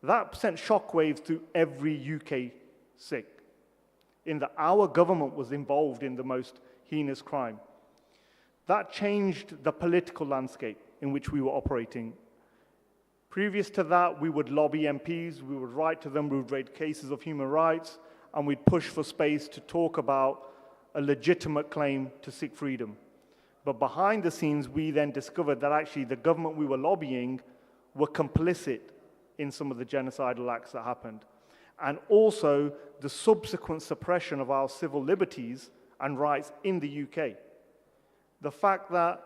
That sent shockwaves through every UK Sikh, in that our government was involved in the most heinous crime. That changed the political landscape in which we were operating. Previous to that, we would lobby MPs, we would write to them, we would raise cases of human rights, and we'd push for space to talk about a legitimate claim to Sikh freedom. But behind the scenes, we then discovered that actually the government we were lobbying were complicit in some of the genocidal acts that happened. And also the subsequent suppression of our civil liberties and rights in the UK. The fact that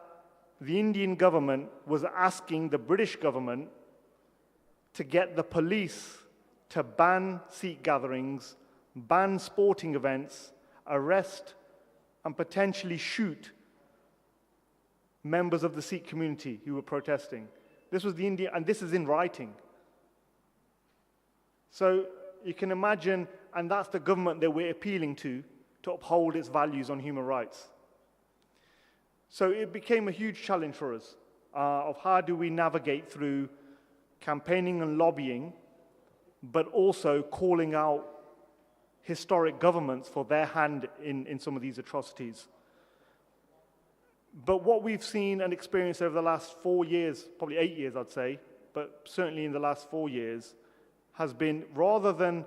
the Indian government was asking the British government to get the police to ban Sikh gatherings, ban sporting events, arrest and potentially shoot members of the Sikh community who were protesting. This was the Indian, and this is in writing. So you can imagine, and that's the government that we're appealing to uphold its values on human rights. So it became a huge challenge for us of how do we navigate through campaigning and lobbying, but also calling out historic governments for their hand in some of these atrocities. But what we've seen and experienced over the last 4 years, probably 8 years I'd say, but certainly in the last 4 years, has been rather than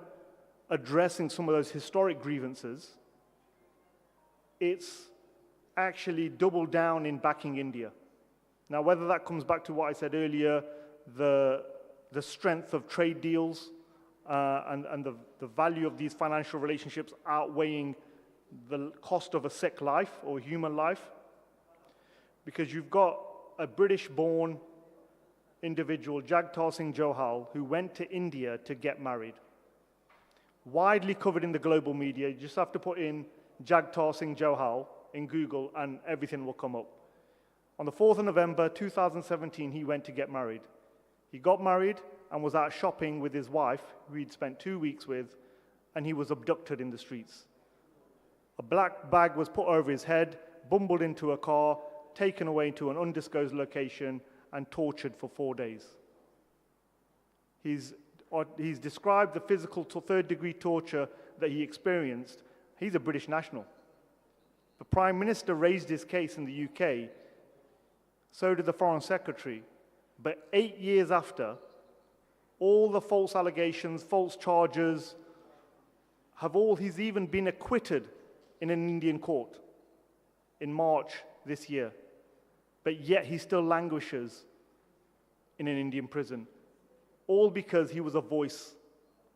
addressing some of those historic grievances, it's actually doubled down in backing India. Now, whether that comes back to what I said earlier, the strength of trade deals and the value of these financial relationships outweighing the cost of a Sikh life or human life, because you've got a British-born individual, Jagtar Singh Johal, who went to India to get married. Widely covered in the global media. You just have to put in Jagtar Singh Johal in Google and everything will come up. On the 4th of November 2017, he went to get married. He got married and was out shopping with his wife, who he'd spent 2 weeks with, and he was abducted in the streets. A black bag was put over his head, bumbled into a car, taken away to an undisclosed location, and tortured for 4 days. He's described the physical third-degree torture that he experienced. He's a British national. The Prime Minister raised his case in the UK, so did the Foreign Secretary. But 8 years after, all the false allegations, false charges, he's even been acquitted in an Indian court in March this year. But yet he still languishes in an Indian prison, all because he was a voice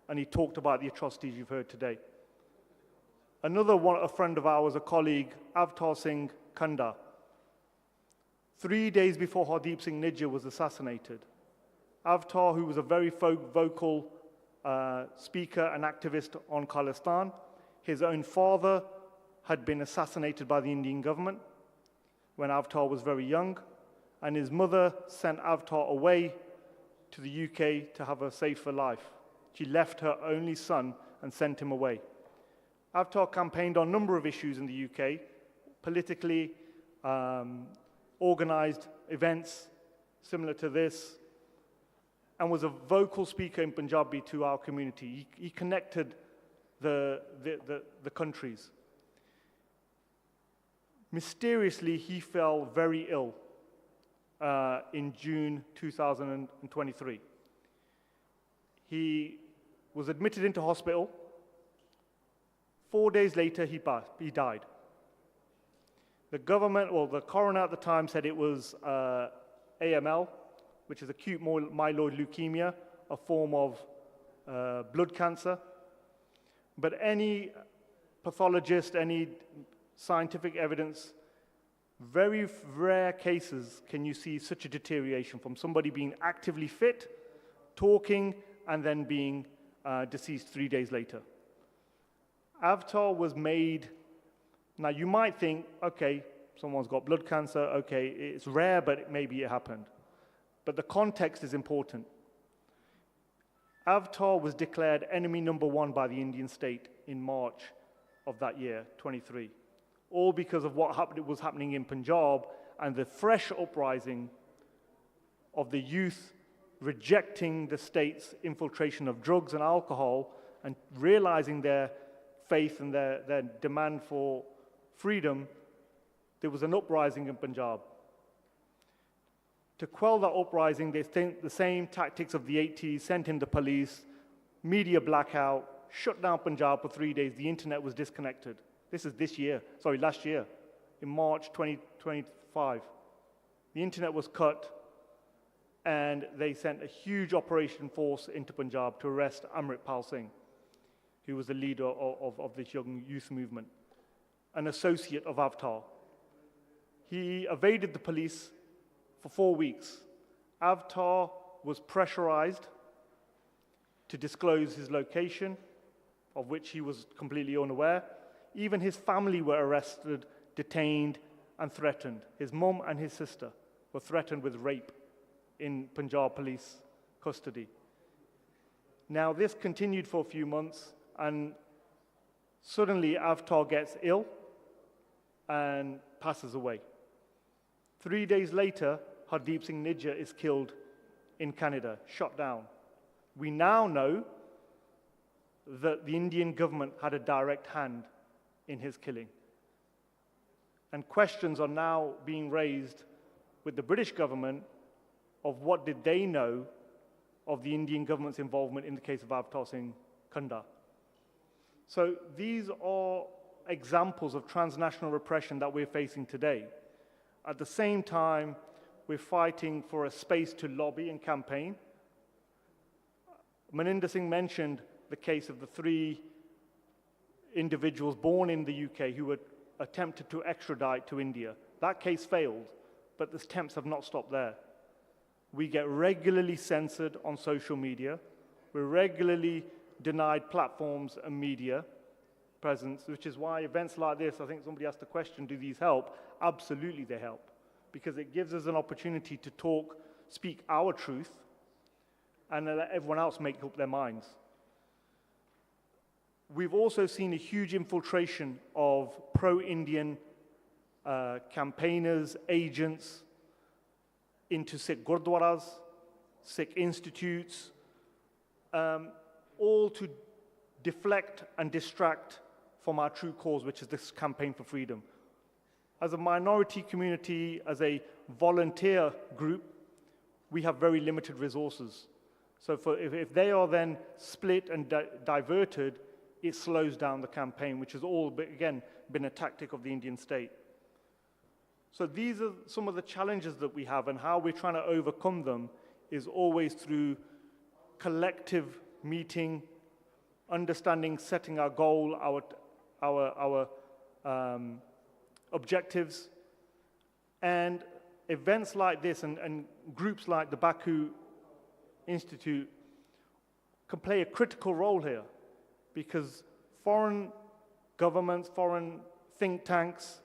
and he talked about the atrocities you've heard today. Another one, a friend of ours, a colleague, Avtar Singh Kanda, 3 days before Hardeep Singh Nijjar was assassinated, Avtar, who was a very vocal speaker and activist on Khalistan, his own father had been assassinated by the Indian government when Avtar was very young, and his mother sent Avtar away to the UK to have a safer life. She left her only son and sent him away. Avtar campaigned on a number of issues in the UK, politically, organized events similar to this, and was a vocal speaker in Punjabi to our community. He connected the countries. Mysteriously, he fell very ill in June 2023. He was admitted into hospital. 4 days later, he died. The government, well, the coroner at the time said it was AML, which is acute myeloid leukemia, a form of blood cancer. But any pathologist, any scientific evidence Very rare cases can you see such a deterioration from somebody being actively fit, talking, and then being deceased 3 days later. Avatar was made, now you might think, okay, someone's got blood cancer, okay, it's rare, but maybe it happened. But the context is important. Avatar was declared enemy number 1 by the Indian state in March of that year, 23. All because of what was happening in Punjab and the fresh uprising of the youth rejecting the state's infiltration of drugs and alcohol and realizing their faith and their demand for freedom. There was an uprising in Punjab. To quell that uprising, they think the same tactics of the 80s, sent in the police, media blackout, shut down Punjab for 3 days. The internet was disconnected. This is last year, in March 2025. The internet was cut, and they sent a huge operation force into Punjab to arrest Amritpal Singh, who was the leader of this young youth movement, an associate of Avatar. He evaded the police for 4 weeks. Avatar was pressurized to disclose his location, of which he was completely unaware. Even his family were arrested, detained, and threatened. His mum and his sister were threatened with rape in Punjab police custody. Now, this continued for a few months, and suddenly Avatar gets ill and passes away. 3 days later, Hardeep Singh Nijjar is killed in Canada, shot down. We now know that the Indian government had a direct hand in his killing. And questions are now being raised with the British government of what did they know of the Indian government's involvement in the case of Avatar Singh Kanda. So these are examples of transnational repression that we're facing today. At the same time, we're fighting for a space to lobby and campaign. Maninder Singh mentioned the case of the 3 individuals born in the UK who were attempted to extradite to India. That case failed, but the attempts have not stopped there. We get regularly censored on social media. We're regularly denied platforms and media presence, which is why events like this, I think somebody asked the question, do these help? Absolutely they help, because it gives us an opportunity to talk, speak our truth, and let everyone else make up their minds. We've also seen a huge infiltration of pro-Indian campaigners, agents into Sikh gurdwaras, Sikh institutes, all to deflect and distract from our true cause, which is this campaign for freedom. As a minority community, as a volunteer group, we have very limited resources. So if they are then split and diverted, it slows down the campaign, which has all, again, been a tactic of the Indian state. So these are some of the challenges that we have, and how we're trying to overcome them is always through collective meeting, understanding, setting our goal, our objectives, and events like this and groups like the Baku Institute can play a critical role here, because foreign governments, foreign think tanks,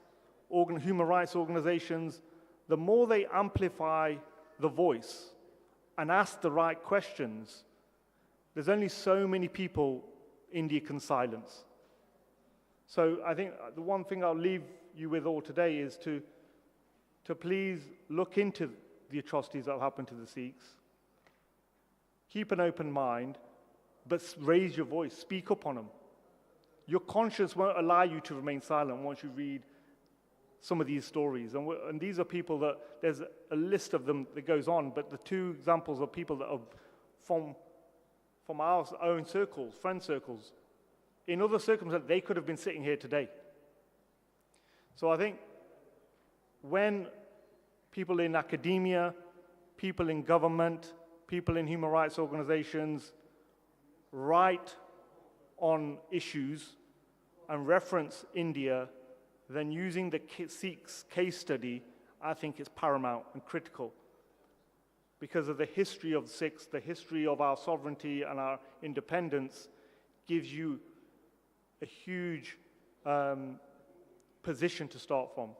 human rights organizations, the more they amplify the voice and ask the right questions, there's only so many people India can silence. So I think the one thing I'll leave you with all today is to please look into the atrocities that have happened to the Sikhs. Keep an open mind, but raise your voice, speak up on them. Your conscience won't allow you to remain silent once you read some of these stories. And these are people that, there's a list of them that goes on, but the 2 examples are people that are from our own circles, friend circles. In other circumstances, they could have been sitting here today. So I think when people in academia, people in government, people in human rights organizations write on issues and reference India, then using the Sikhs case study, I think is paramount and critical. Because of the history of the Sikhs, the history of our sovereignty and our independence gives you a huge position to start from.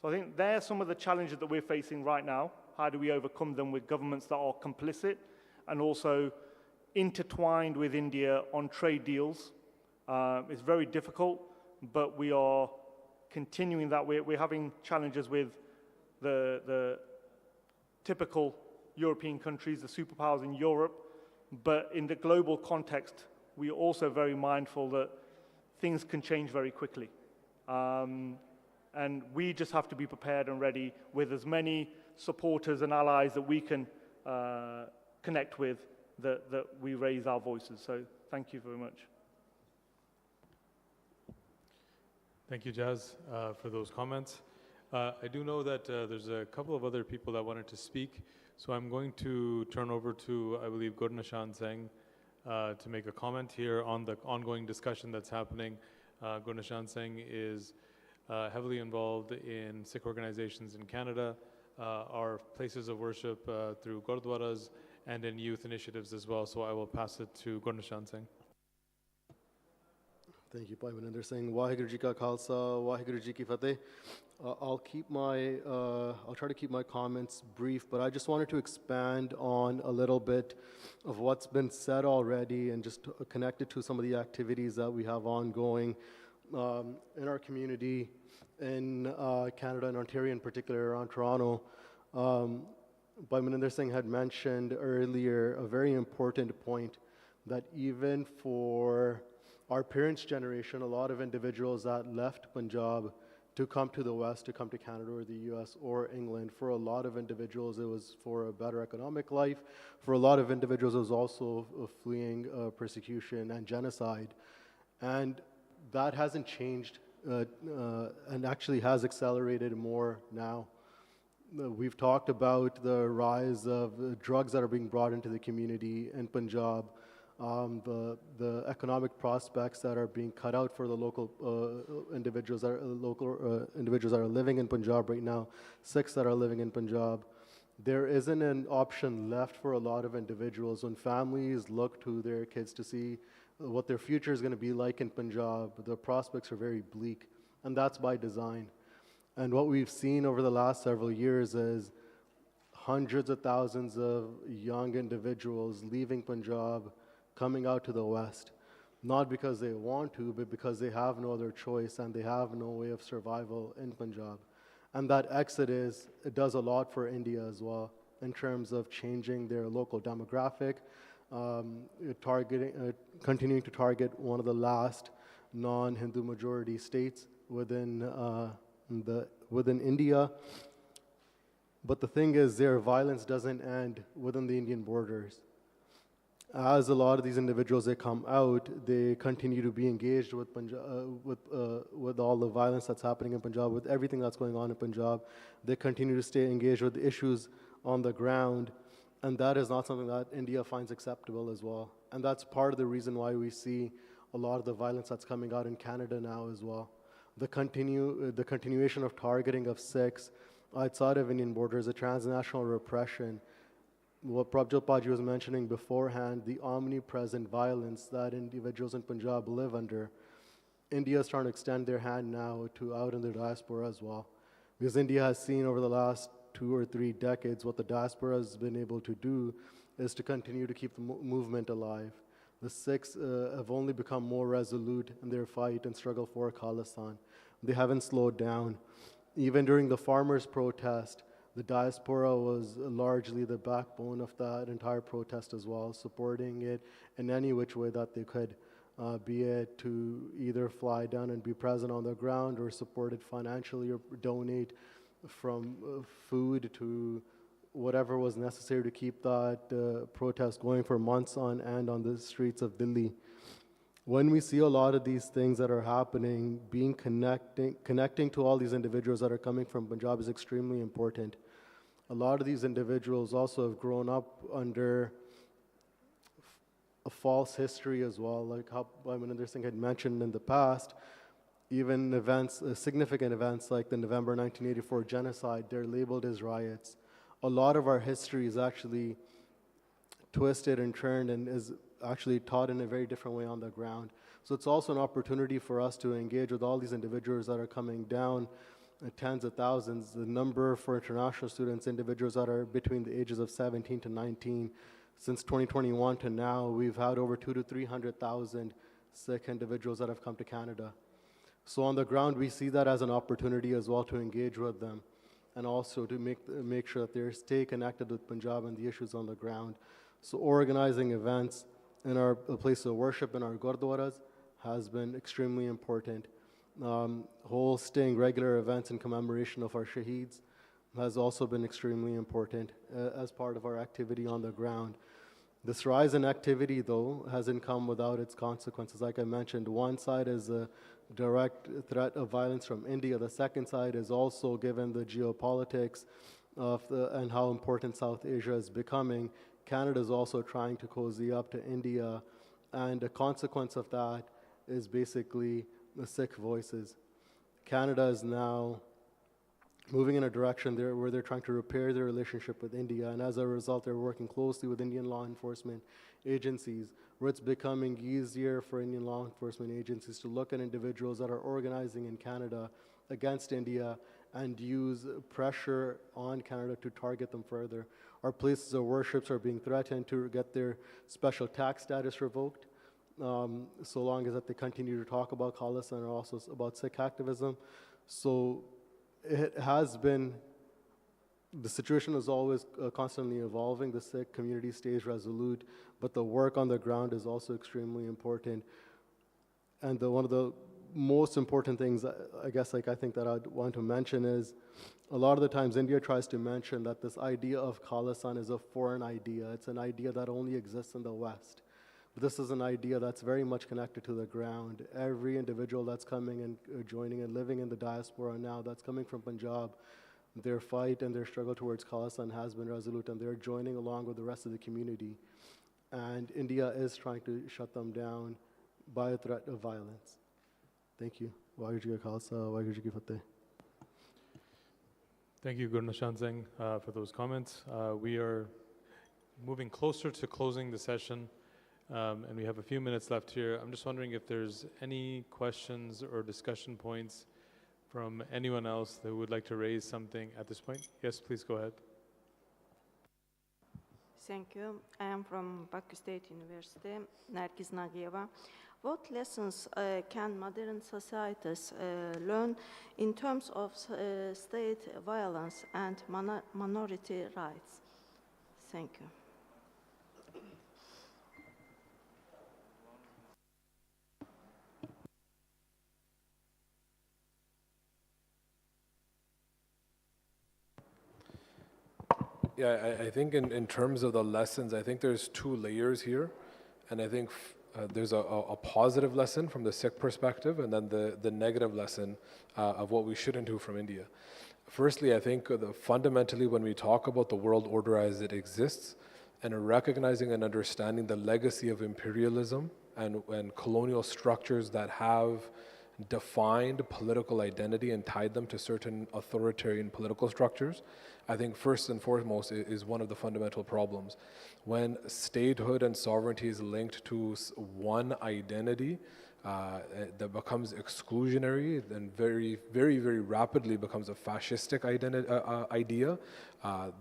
So I think they're some of the challenges that we're facing right now. How do we overcome them with governments that are complicit and also intertwined with India on trade deals? It's very difficult, but we are continuing that. We're having challenges with the typical European countries, the superpowers in Europe, but in the global context, we are also very mindful that things can change very quickly. And we just have to be prepared and ready with as many supporters and allies that we can connect with, that we raise our voices. So thank you very much. Thank you, Jazz, for those comments. I do know that there's a couple of other people that wanted to speak, so I'm going to turn over to, I believe, Gurnishan Singh to make a comment here on the ongoing discussion that's happening. Gurnishan Singh is heavily involved in Sikh organizations in Canada, our places of worship through Gurdwaras, and in youth initiatives as well. So I will pass it to Gurnishan Singh. Thank you, Bhai Maninder Singh. Waheguru Ji Ka Khalsa, Waheguru Ji Ki Fateh. I'll try to keep my comments brief, but I just wanted to expand on a little bit of what's been said already and just connect it to some of the activities that we have ongoing in our community in Canada and Ontario in particular, around Toronto. Bhai Maninder Singh had mentioned earlier a very important point, that even for our parents' generation, a lot of individuals that left Punjab to come to the West, to come to Canada or the US or England, for a lot of individuals it was for a better economic life. For a lot of individuals it was also fleeing persecution and genocide. And that hasn't changed and actually has accelerated more now. We've talked about the rise of drugs that are being brought into the community in Punjab, the economic prospects that are being cut out for the local individuals that are living in Punjab right now, Sikhs that are living in Punjab. There isn't an option left for a lot of individuals. When families look to their kids to see what their future is going to be like in Punjab, the prospects are very bleak, and that's by design. And what we've seen over the last several years is hundreds of thousands of young individuals leaving Punjab, coming out to the West, not because they want to, but because they have no other choice and they have no way of survival in Punjab. And that exodus, it does a lot for India as well, in terms of changing their local demographic, continuing to target one of the last non-Hindu majority states within India. But the thing is, their violence doesn't end within the Indian borders. As a lot of these individuals, they come out, they continue to be engaged with with all the violence that's happening in Punjab, with everything that's going on in Punjab. They continue to stay engaged with the issues on the ground, and that is not something that India finds acceptable as well. And that's part of the reason why we see a lot of the violence that's coming out in Canada now as well. The continuation of targeting of Sikhs outside of Indian borders, the transnational repression, what Prabjot Paji was mentioning beforehand, the omnipresent violence that individuals in Punjab live under. India is trying to extend their hand now to out in the diaspora as well. Because India has seen over the last 2 or 3 decades what the diaspora has been able to do is to continue to keep the movement alive. The Sikhs have only become more resolute in their fight and struggle for Khalistan. They haven't slowed down. Even during the farmers' protest, the diaspora was largely the backbone of that entire protest as well, supporting it in any which way that they could, be it to either fly down and be present on the ground or support it financially or donate from food to whatever was necessary to keep that protest going for months on end on the streets of Delhi. When we see a lot of these things that are happening, connecting to all these individuals that are coming from Punjab is extremely important. A lot of these individuals also have grown up under a false history as well, like how Bhai Maninder Singh had mentioned in the past. even events, significant events like the November 1984 genocide, they're labeled as riots. A lot of our history is actually twisted and turned and is actually taught in a very different way on the ground. So it's also an opportunity for us to engage with all these individuals that are coming down, tens of thousands. The number for international students, individuals that are between the ages of 17 to 19, since 2021 to now, we've had over 200,000 to 300,000 Sikh individuals that have come to Canada. So on the ground, we see that as an opportunity as well to engage with them and also to make sure that they stay connected with Punjab and the issues on the ground. So organizing events in our place of worship in our gurdwaras has been extremely important. Hosting regular events in commemoration of our shaheeds has also been extremely important as part of our activity on the ground. This rise in activity, though, hasn't come without its consequences. Like I mentioned, one side is a direct threat of violence from India. The second side is also, given the geopolitics and how important South Asia is becoming, Canada is also trying to cozy up to India, and a consequence of that is basically the Sikh voices. Canada is now moving in a direction where they're trying to repair their relationship with India, and as a result, they're working closely with Indian law enforcement agencies, where it's becoming easier for Indian law enforcement agencies to look at individuals that are organizing in Canada against India and use pressure on Canada to target them further. Our places of worships are being threatened to get their special tax status revoked, so long as that they continue to talk about Khalistan and also about Sikh activism. So it has been, the situation is always constantly evolving. The Sikh community stays resolute, but the work on the ground is also extremely important. And one of the most important things, I guess, I think that I'd want to mention is, a lot of the times India tries to mention that this idea of Khalistan is a foreign idea. It's an idea that only exists in the West. But this is an idea that's very much connected to the ground. Every individual that's coming and joining and living in the diaspora now, that's coming from Punjab, their fight and their struggle towards Khalistan has been resolute, and they're joining along with the rest of the community. And India is trying to shut them down by a threat of violence. Thank you. Waheguru Ji Ka Khalsa, Waheguru Ji Ki Fateh. Thank you, Gurnashan Singh, for those comments. We are moving closer to closing the session, and we have a few minutes left here. I'm just wondering if there's any questions or discussion points from anyone else that would like to raise something at this point. Yes, please go ahead. Thank you. I am from Baku State University, Nargiz Nagieva. What lessons can modern societies learn in terms of state violence and minority rights? Thank you. Yeah, I think in terms of the lessons, I think there's two layers here. And I think there's a positive lesson from the Sikh perspective, and then the negative lesson of what we shouldn't do from India. Firstly, I think fundamentally when we talk about the world order as it exists, and recognizing and understanding the legacy of imperialism and colonial structures that have defined political identity and tied them to certain authoritarian political structures, I think first and foremost is one of the fundamental problems. When statehood and sovereignty is linked to one identity that becomes exclusionary, then very, very, very rapidly becomes a fascistic idea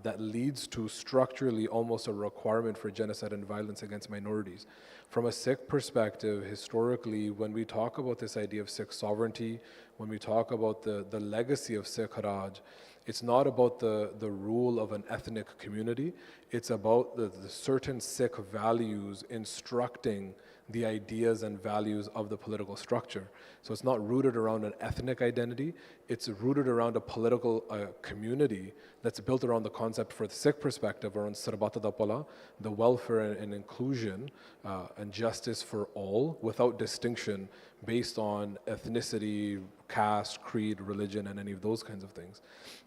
that leads to structurally almost a requirement for genocide and violence against minorities. From a Sikh perspective, historically, when we talk about this idea of Sikh sovereignty, when we talk about the legacy of Sikh Raj, it's not about the rule of an ethnic community. It's about the certain Sikh values instructing the ideas and values of the political structure. So it's not rooted around an ethnic identity. It's rooted around a political community that's built around the concept, for the Sikh perspective, around Sarbata da Pala, the welfare and inclusion and justice for all without distinction based on ethnicity, caste, creed, religion, and any of those kinds of things.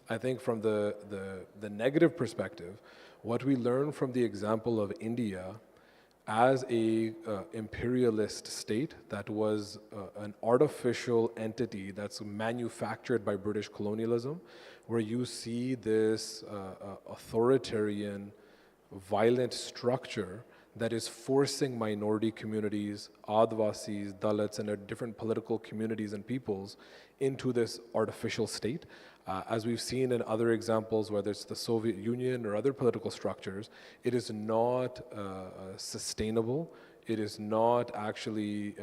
I think from the negative perspective, what we learn from the example of India as a imperialist state that was an artificial entity that's manufactured by British colonialism, where you see this authoritarian, violent structure that is forcing minority communities, Adivasis, Dalits, and different political communities and peoples into this artificial state. As we've seen in other examples, whether it's the Soviet Union or other political structures, it is not sustainable. It is not actually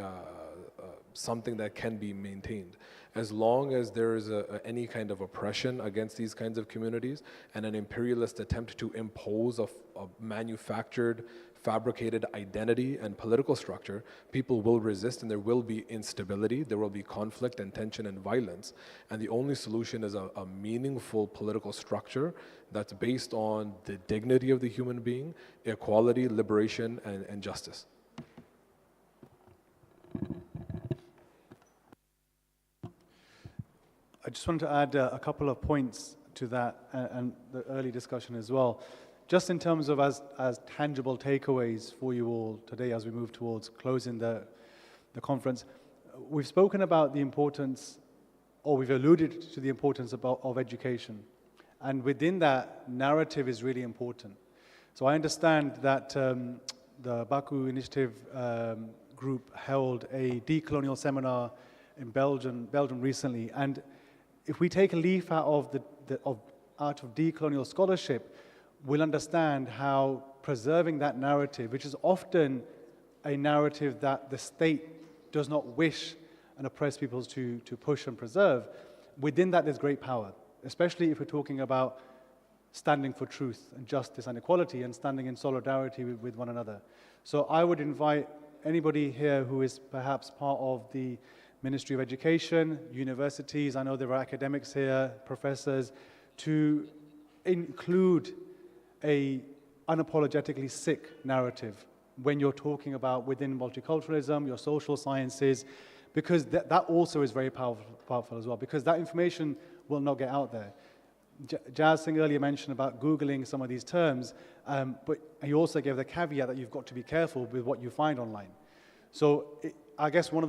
something that can be maintained. As long as there is any kind of oppression against these kinds of communities and an imperialist attempt to impose a manufactured, fabricated identity and political structure, people will resist and there will be instability, there will be conflict and tension and violence. And the only solution is a meaningful political structure that's based on the dignity of the human being, equality, liberation, and justice. I just wanted to add a couple of points to that and the early discussion as well. Just in terms of as tangible takeaways for you all today as we move towards closing the conference, we've spoken about the importance, or we've alluded to the importance of education. And within that, narrative is really important. So I understand that the Baku Initiative group held a decolonial seminar in Belgium recently, and if we take a leaf out of decolonial scholarship, we'll understand how preserving that narrative, which is often a narrative that the state does not wish and oppressed peoples to push and preserve, within that there's great power, especially if we're talking about standing for truth and justice and equality and standing in solidarity with one another. So I would invite anybody here who is perhaps part of the Ministry of Education, universities, I know there are academics here, professors, to include a unapologetically Sikh narrative when you're talking about within multiculturalism, your social sciences, because that also is very powerful as well, because that information will not get out there. Jazz Singh earlier mentioned about Googling some of these terms, but he also gave the caveat that you've got to be careful with what you find online. So I guess one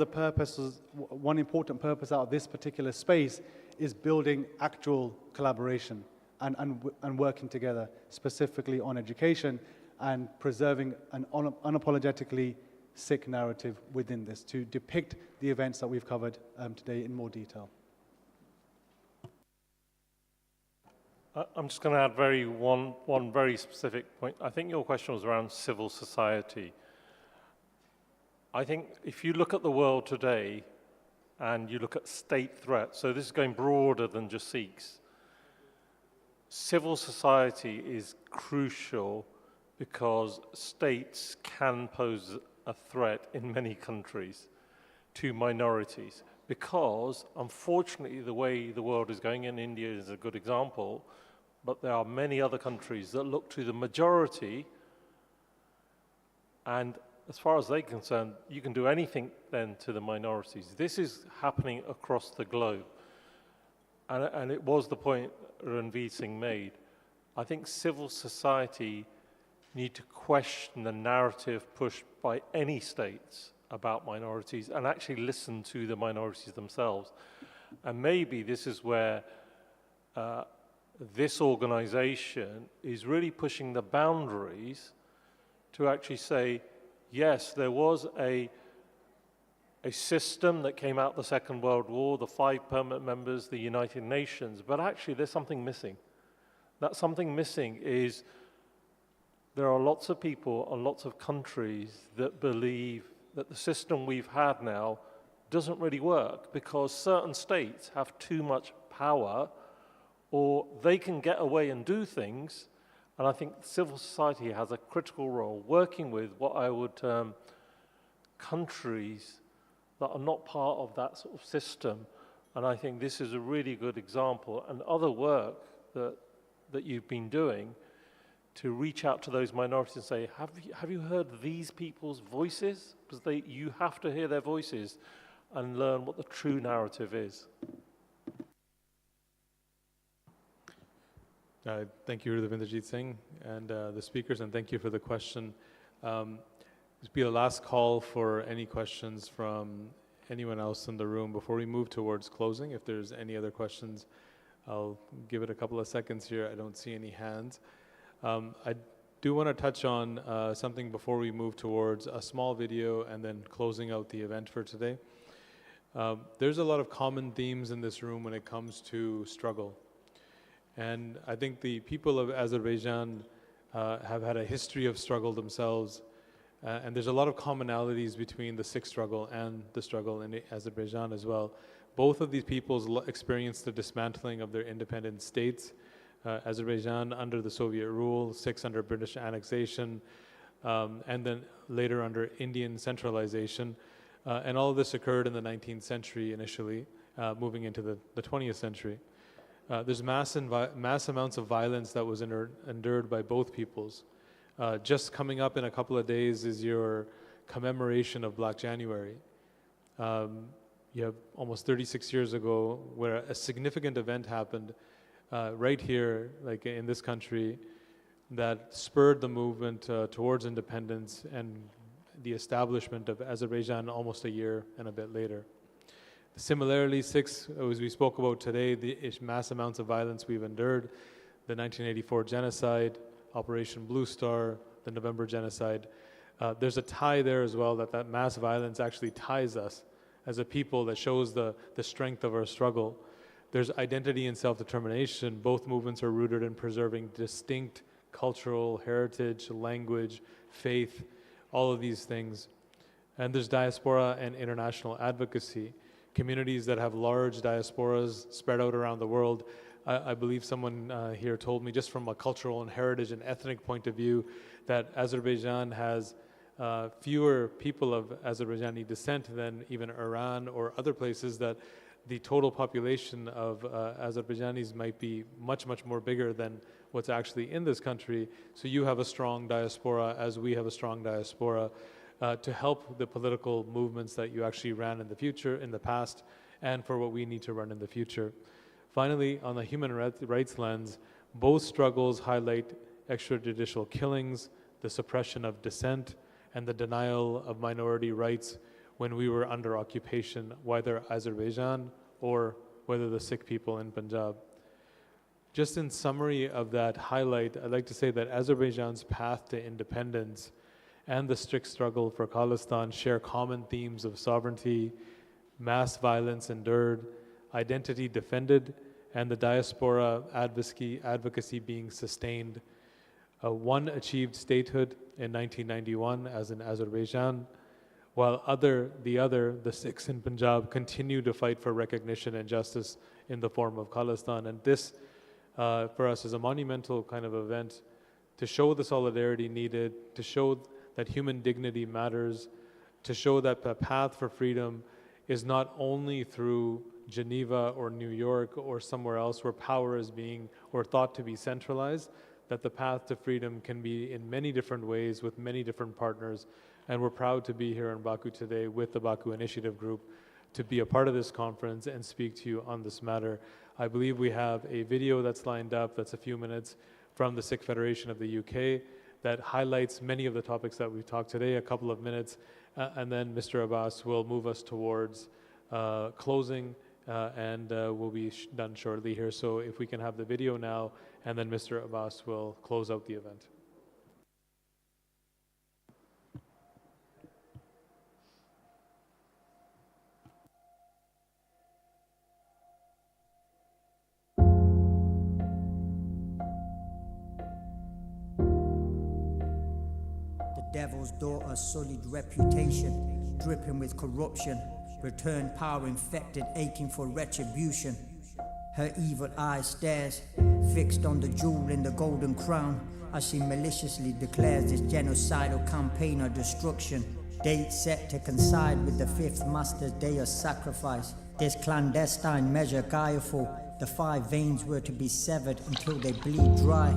important purpose out of this particular space is building actual collaboration and working together specifically on education and preserving an unapologetically Sikh narrative within this to depict the events that we've covered today in more detail. I'm just going to add one very specific point. I think your question was around civil society. I think if you look at the world today and you look at state threats, so this is going broader than just Sikhs, civil society is crucial because states can pose a threat in many countries to minorities. Because, unfortunately, the way the world is going, and India is a good example, but there are many other countries that look to the majority, and as far as they're concerned, you can do anything then to the minorities. This is happening across the globe. And it was the point Ranveer Singh made. I think civil society need to question the narrative pushed by any states about minorities and actually listen to the minorities themselves. And maybe this is where this organization is really pushing the boundaries to actually say, yes, there was a system that came out the Second World War, the 5 permanent members, the United Nations, but actually there's something missing. That something missing is there are lots of people and lots of countries that believe that the system we've had now doesn't really work because certain states have too much power or they can get away and do things. And I think civil society has a critical role working with what I would term countries that are not part of that sort of system. And I think this is a really good example and other work that you've been doing to reach out to those minorities and say, have you heard these people's voices? Because you have to hear their voices and learn what the true narrative is. Thank you, Ravinderjeet Singh, and the speakers, and thank you for the question. This will be the last call for any questions from anyone else in the room before we move towards closing. If there's any other questions, I'll give it a couple of seconds here. I don't see any hands. I do want to touch on something before we move towards a small video and then closing out the event for today. There's a lot of common themes in this room when it comes to struggle. And I think the people of Azerbaijan have had a history of struggle themselves. And there's a lot of commonalities between the Sikh struggle and the struggle in Azerbaijan as well. Both of these peoples experienced the dismantling of their independent states. Azerbaijan under the Soviet rule, Sikhs under British annexation, and then later under Indian centralization. And all of this occurred in the 19th century initially, moving into the 20th century. There's mass amounts of violence that was endured by both peoples. Just coming up in a couple of days is your commemoration of Black January. You have almost 36 years ago where a significant event happened right here, like in this country, that spurred the movement towards independence and the establishment of Azerbaijan almost a year and a bit later. Similarly, Sikhs, as we spoke about today, the mass amounts of violence we've endured, the 1984 genocide, Operation Blue Star, the November genocide. There's a tie there as well, that mass violence actually ties us as a people, that shows the strength of our struggle. There's identity and self-determination. Both movements are rooted in preserving distinct cultural heritage, language, faith, all of these things. And there's diaspora and international advocacy. Communities that have large diasporas spread out around the world. I believe someone here told me, just from a cultural and heritage and ethnic point of view, that Azerbaijan has fewer people of Azerbaijani descent than even Iran or other places, that the total population of Azerbaijanis might be much, much more bigger than what's actually in this country. So you have a strong diaspora, as we have a strong diaspora, to help the political movements that you actually ran in the past, and for what we need to run in the future. Finally, on the human rights lens, both struggles highlight extrajudicial killings, the suppression of dissent, and the denial of minority rights when we were under occupation, whether Azerbaijan or whether the Sikh people in Punjab. Just in summary of that highlight, I'd like to say that Azerbaijan's path to independence and the strict struggle for Khalistan share common themes of sovereignty, mass violence endured, identity defended, and the diaspora advocacy being sustained. One achieved statehood in 1991, as in Azerbaijan, while the Sikhs in Punjab continue to fight for recognition and justice in the form of Khalistan. And this, for us, is a monumental kind of event to show the solidarity needed, to show that human dignity matters, to show that the path for freedom is not only through Geneva or New York or somewhere else where power is being or thought to be centralized, that the path to freedom can be in many different ways with many different partners. And we're proud to be here in Baku today with the Baku Initiative Group to be a part of this conference and speak to you on this matter. I believe we have a video that's lined up that's a few minutes from the Sikh Federation of the UK that highlights many of the topics that we've talked today, a couple of minutes, and then Mr. Abbas will move us towards closing, and we'll be done shortly here. So if we can have the video now, and then Mr. Abbas will close out the event. Devil's daughter, sullied reputation, dripping with corruption, returned power infected, aching for retribution. Her evil eye stares, fixed on the jewel in the golden crown, as she maliciously declares this genocidal campaign of destruction. Date set to coincide with the fifth master's day of sacrifice. This clandestine measure guileful, the 5 veins were to be severed until they bleed dry.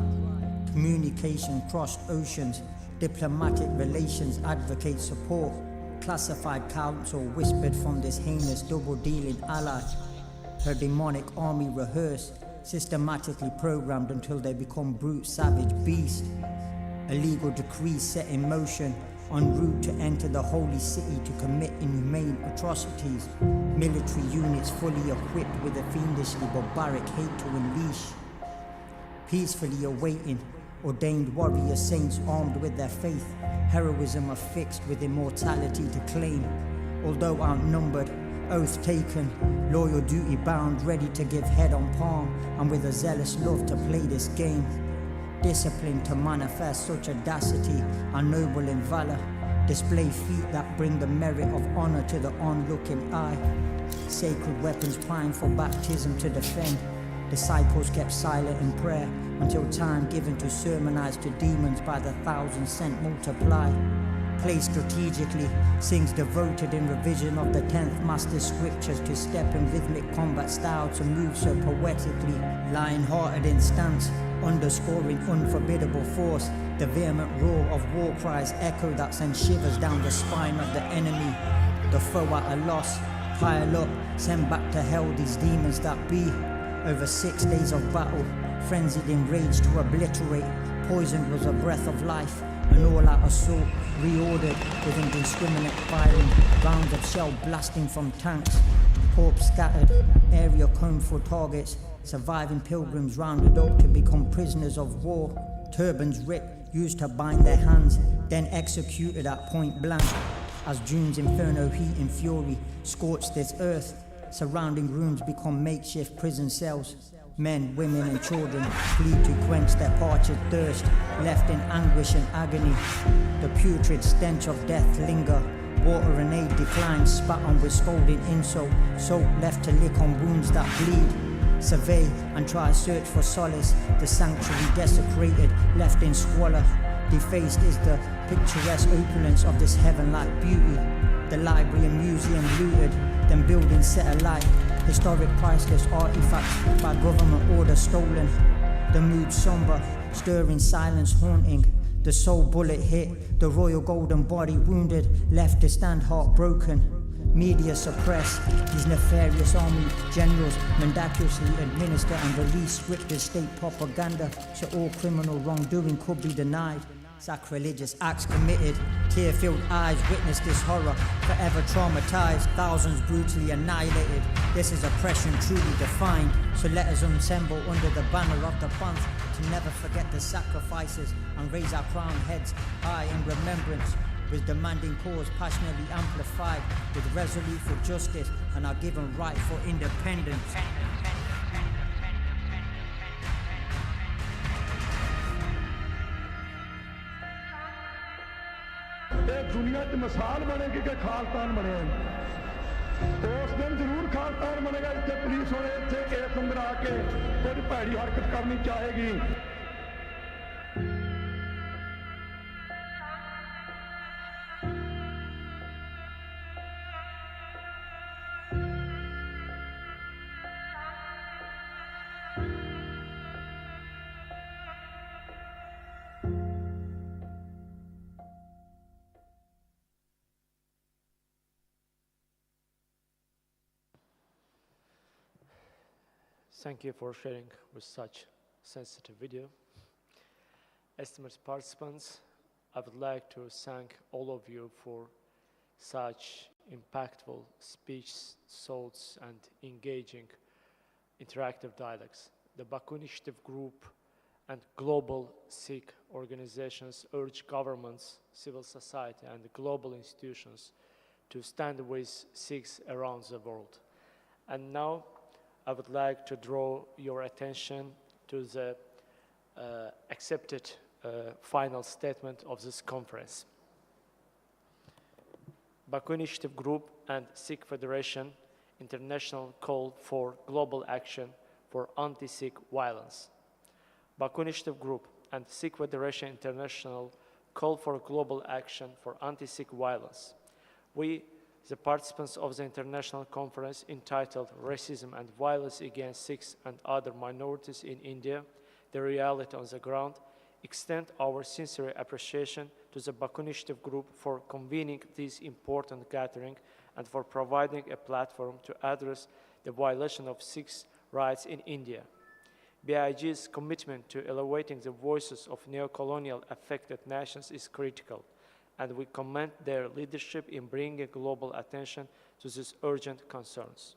Communication crossed oceans, diplomatic relations advocate support. Classified counsel whispered from this heinous double-dealing ally. Her demonic army rehearsed, systematically programmed until they become brute, savage beast. A legal decree set in motion, en route to enter the holy city to commit inhumane atrocities. Military units fully equipped with a fiendishly barbaric hate to unleash. Peacefully awaiting ordained warrior saints armed with their faith, heroism affixed with immortality to claim. Although outnumbered, oath taken, loyal duty bound, ready to give head on palm, and with a zealous love to play this game. Discipline to manifest such audacity, and noble in valor, display feet that bring the merit of honor to the onlooking eye. Sacred weapons primed for baptism to defend. Disciples kept silent in prayer until time given to sermonize to demons by the thousands sent multiply. Placed strategically, sings devoted in revision of the 10th master scriptures to step in rhythmic combat style to move so poetically. Lion-hearted in stance, underscoring unforbiddable force. The vehement roar of war cries echo that sends shivers down the spine of the enemy. The foe at a loss, pile up, send back to hell these demons that be. Over 6 days of battle, frenzied in rage to obliterate. Poisoned was a breath of life, an all-out assault, reordered with indiscriminate firing. Rounds of shell blasting from tanks, corpse scattered, area combed for targets. Surviving pilgrims rounded up to become prisoners of war. Turbans ripped, used to bind their hands, then executed at point blank. As June's inferno heat and fury scorched this earth, surrounding rooms become makeshift prison cells. Men, women and children plead to quench their parched thirst, left in anguish and agony. The putrid stench of death linger. Water and aid decline, spat on with scalding insult. Soap left to lick on wounds that bleed. Survey and try search for solace. The sanctuary desecrated, left in squalor. Defaced is the picturesque opulence of this heaven-like beauty. The library and museum looted, then buildings set alight. Historic priceless artifacts by government order stolen. The mood somber, stirring silence haunting. The soul bullet hit, the royal golden body wounded, left to stand heartbroken. Media suppress these nefarious army generals, mendaciously administer and release scripted state propaganda, so all criminal wrongdoing could be denied. Sacrilegious acts committed, tear-filled eyes witness this horror, forever traumatized, thousands brutally annihilated. This is oppression truly defined, so let us assemble under the banner of the Panth to never forget the sacrifices and raise our crowned heads high in remembrance, with demanding cause passionately amplified, with resolute for justice and our given right for independence. दुनिया की मिसाल बनेगी कि खालतान बने तो उस दिन जरूर खालतान बनेगा इतने पुलिस होने इतने एक अंदर आके कोई भैड़ी हरकत करनी चाहेगी Thank you for sharing with such sensitive video. Esteemed participants, I would like to thank all of you for such impactful speech, thoughts, and engaging interactive dialogues. The Baku Initiative Group and global Sikh organizations urge governments, civil society, and global institutions to stand with Sikhs around the world. And now, I would like to draw your attention to the accepted final statement of this conference. Baku Initiative Group and Sikh Federation International call for global action for anti-Sikh violence. Baku Initiative Group and Sikh Federation International call for global action for anti-Sikh violence. We, the participants of the international conference entitled Racism and Violence Against Sikhs and Other Minorities in India, the Reality on the Ground, extend our sincere appreciation to the Baku Initiative Group for convening this important gathering and for providing a platform to address the violation of Sikhs' rights in India. BIG's commitment to elevating the voices of neo-colonial affected nations is critical, and we commend their leadership in bringing global attention to these urgent concerns.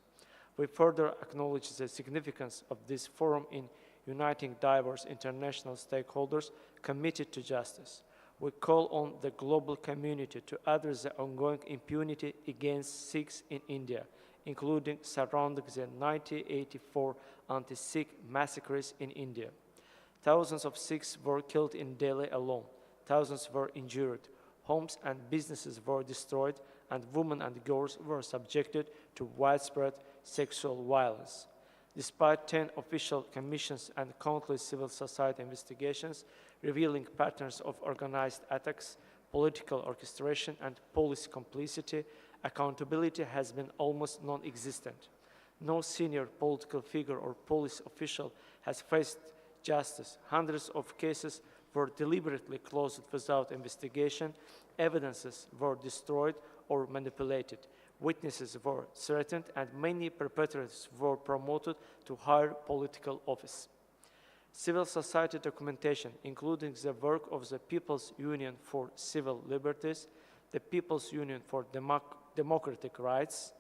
We further acknowledge the significance of this forum in uniting diverse international stakeholders committed to justice. We call on the global community to address the ongoing impunity against Sikhs in India, including surrounding the 1984 anti-Sikh massacres in India. Thousands of Sikhs were killed in Delhi alone. Thousands were injured. Homes and businesses were destroyed, and women and girls were subjected to widespread sexual violence. Despite 10 official commissions and countless civil society investigations revealing patterns of organized attacks, political orchestration, and police complicity, accountability has been almost non-existent. No senior political figure or police official has faced justice. Hundreds of cases were deliberately closed without investigation, evidences were destroyed or manipulated, witnesses were threatened, and many perpetrators were promoted to higher political office. Civil society documentation, including the work of the People's Union for Civil Liberties, the People's Union for Democratic Rights,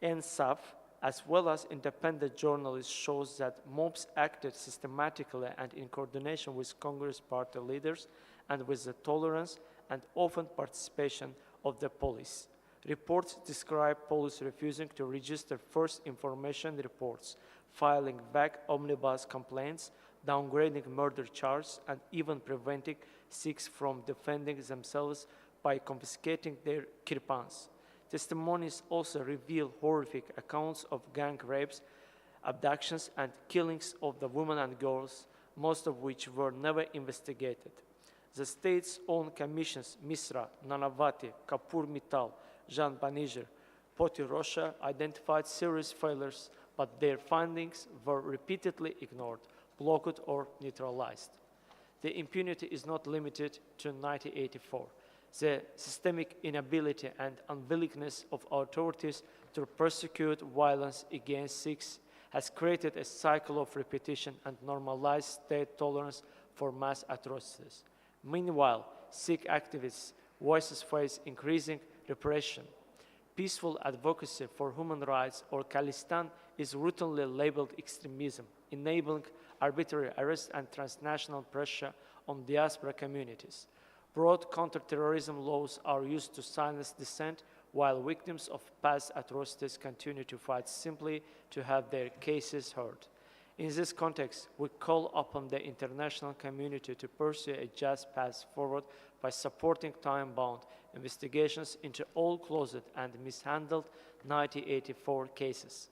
NSAF, as well as independent journalists, shows that mobs acted systematically and in coordination with Congress party leaders and with the tolerance and often participation of the police. Reports describe police refusing to register first information reports, filing vague omnibus complaints, downgrading murder charges, and even preventing Sikhs from defending themselves by confiscating their kirpans. Testimonies also reveal horrific accounts of gang rapes, abductions, and killings of the women and girls, most of which were never investigated. The state's own commissions, Misra, Nanavati, Kapoor Mittal, Jan Baniger, Poti Rosha, identified serious failures, but their findings were repeatedly ignored, blocked, or neutralized. The impunity is not limited to 1984. The systemic inability and unwillingness of authorities to prosecute violence against Sikhs has created a cycle of repetition and normalized state tolerance for mass atrocities. Meanwhile, Sikh activists' voices face increasing repression. Peaceful advocacy for human rights or Khalistan is routinely labeled extremism, enabling arbitrary arrests and transnational pressure on diaspora communities. Broad counterterrorism laws are used to silence dissent, while victims of past atrocities continue to fight simply to have their cases heard. In this context, we call upon the international community to pursue a just path forward by supporting time-bound investigations into all closed and mishandled 1984 cases.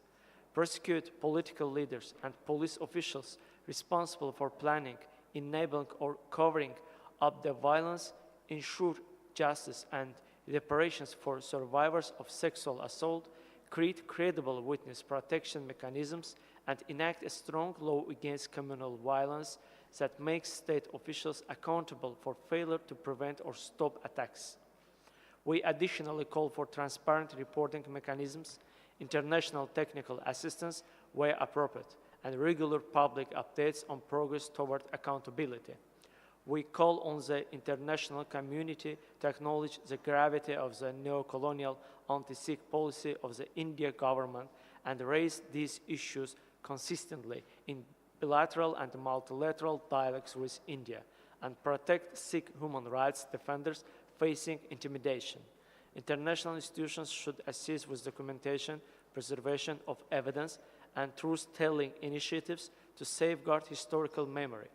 Prosecute political leaders and police officials responsible for planning, enabling, or covering up the violence, ensure justice and reparations for survivors of sexual assault, create credible witness protection mechanisms, and enact a strong law against communal violence that makes state officials accountable for failure to prevent or stop attacks. We additionally call for transparent reporting mechanisms, international technical assistance where appropriate, and regular public updates on progress toward accountability. We call on the international community to acknowledge the gravity of the neo-colonial anti-Sikh policy of the Indian government and raise these issues consistently in bilateral and multilateral dialogues with India, and protect Sikh human rights defenders facing intimidation. International institutions should assist with documentation, preservation of evidence, and truth-telling initiatives to safeguard historical memory.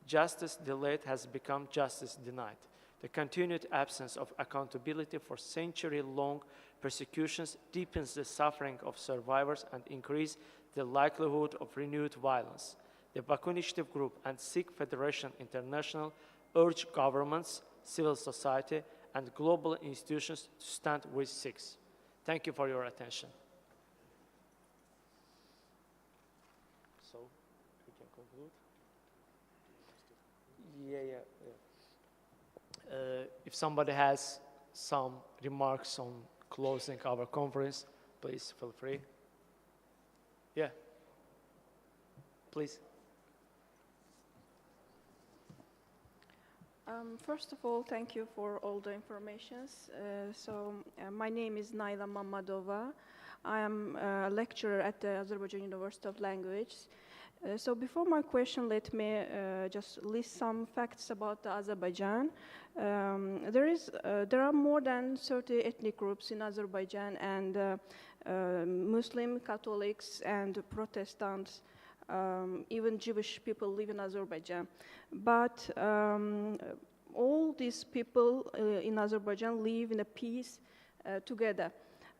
Justice delayed has become justice denied. The continued absence of accountability for century-long persecutions deepens the suffering of survivors and increases the likelihood of renewed violence. The Baku Initiative Group and Sikh Federation International urge governments, civil society, and global institutions to stand with Sikhs. Thank you for your attention. So, we can conclude. If somebody has some remarks on closing our conference, please feel free. Yeah, please. First of all, thank you for all the informations. My name is Naila Mamadova. I am a lecturer at the Azerbaijan University of Languages. So before my question, let me just list some facts about the Azerbaijan. There are more than 30 ethnic groups in Azerbaijan, and Muslim, Catholics, and Protestants, even Jewish people live in Azerbaijan. But all these people in Azerbaijan live in a peace together.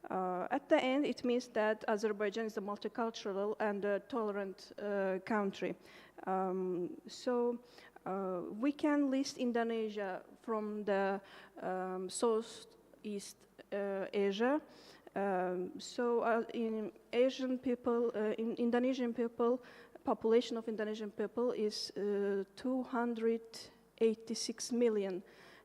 At the end, it means that Azerbaijan is a multicultural and a tolerant country. We can list Indonesia from the Southeast Asia. In Asian people, Indonesian people, population of Indonesian people is 286 million,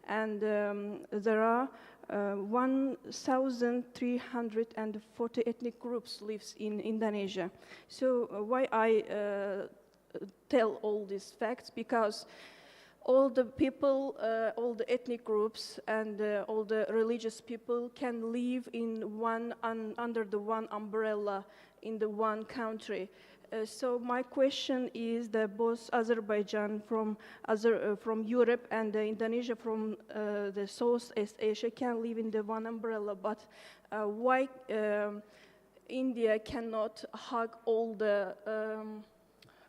and there are 1,340 ethnic groups lives in Indonesia. So why I tell all these facts? Because all the people, all the ethnic groups, and all the religious people can live in under the one umbrella in the one country. So my question is that both Azerbaijan from Europe and Indonesia from the Southeast Asia can live in the one umbrella, but why India cannot hug all the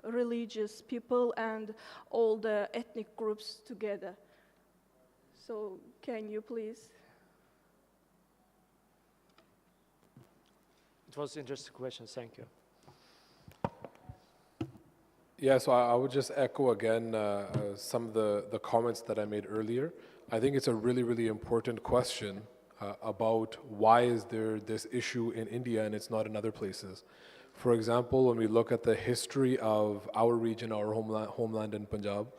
religious people and all the ethnic groups together? So can you please? It was an interesting question, thank you. Yeah, so I would just echo again some of the comments that I made earlier. I think it's a really, really important question about why is there this issue in India and it's not in other places. For example, when we look at the history of our region, our homeland in Punjab,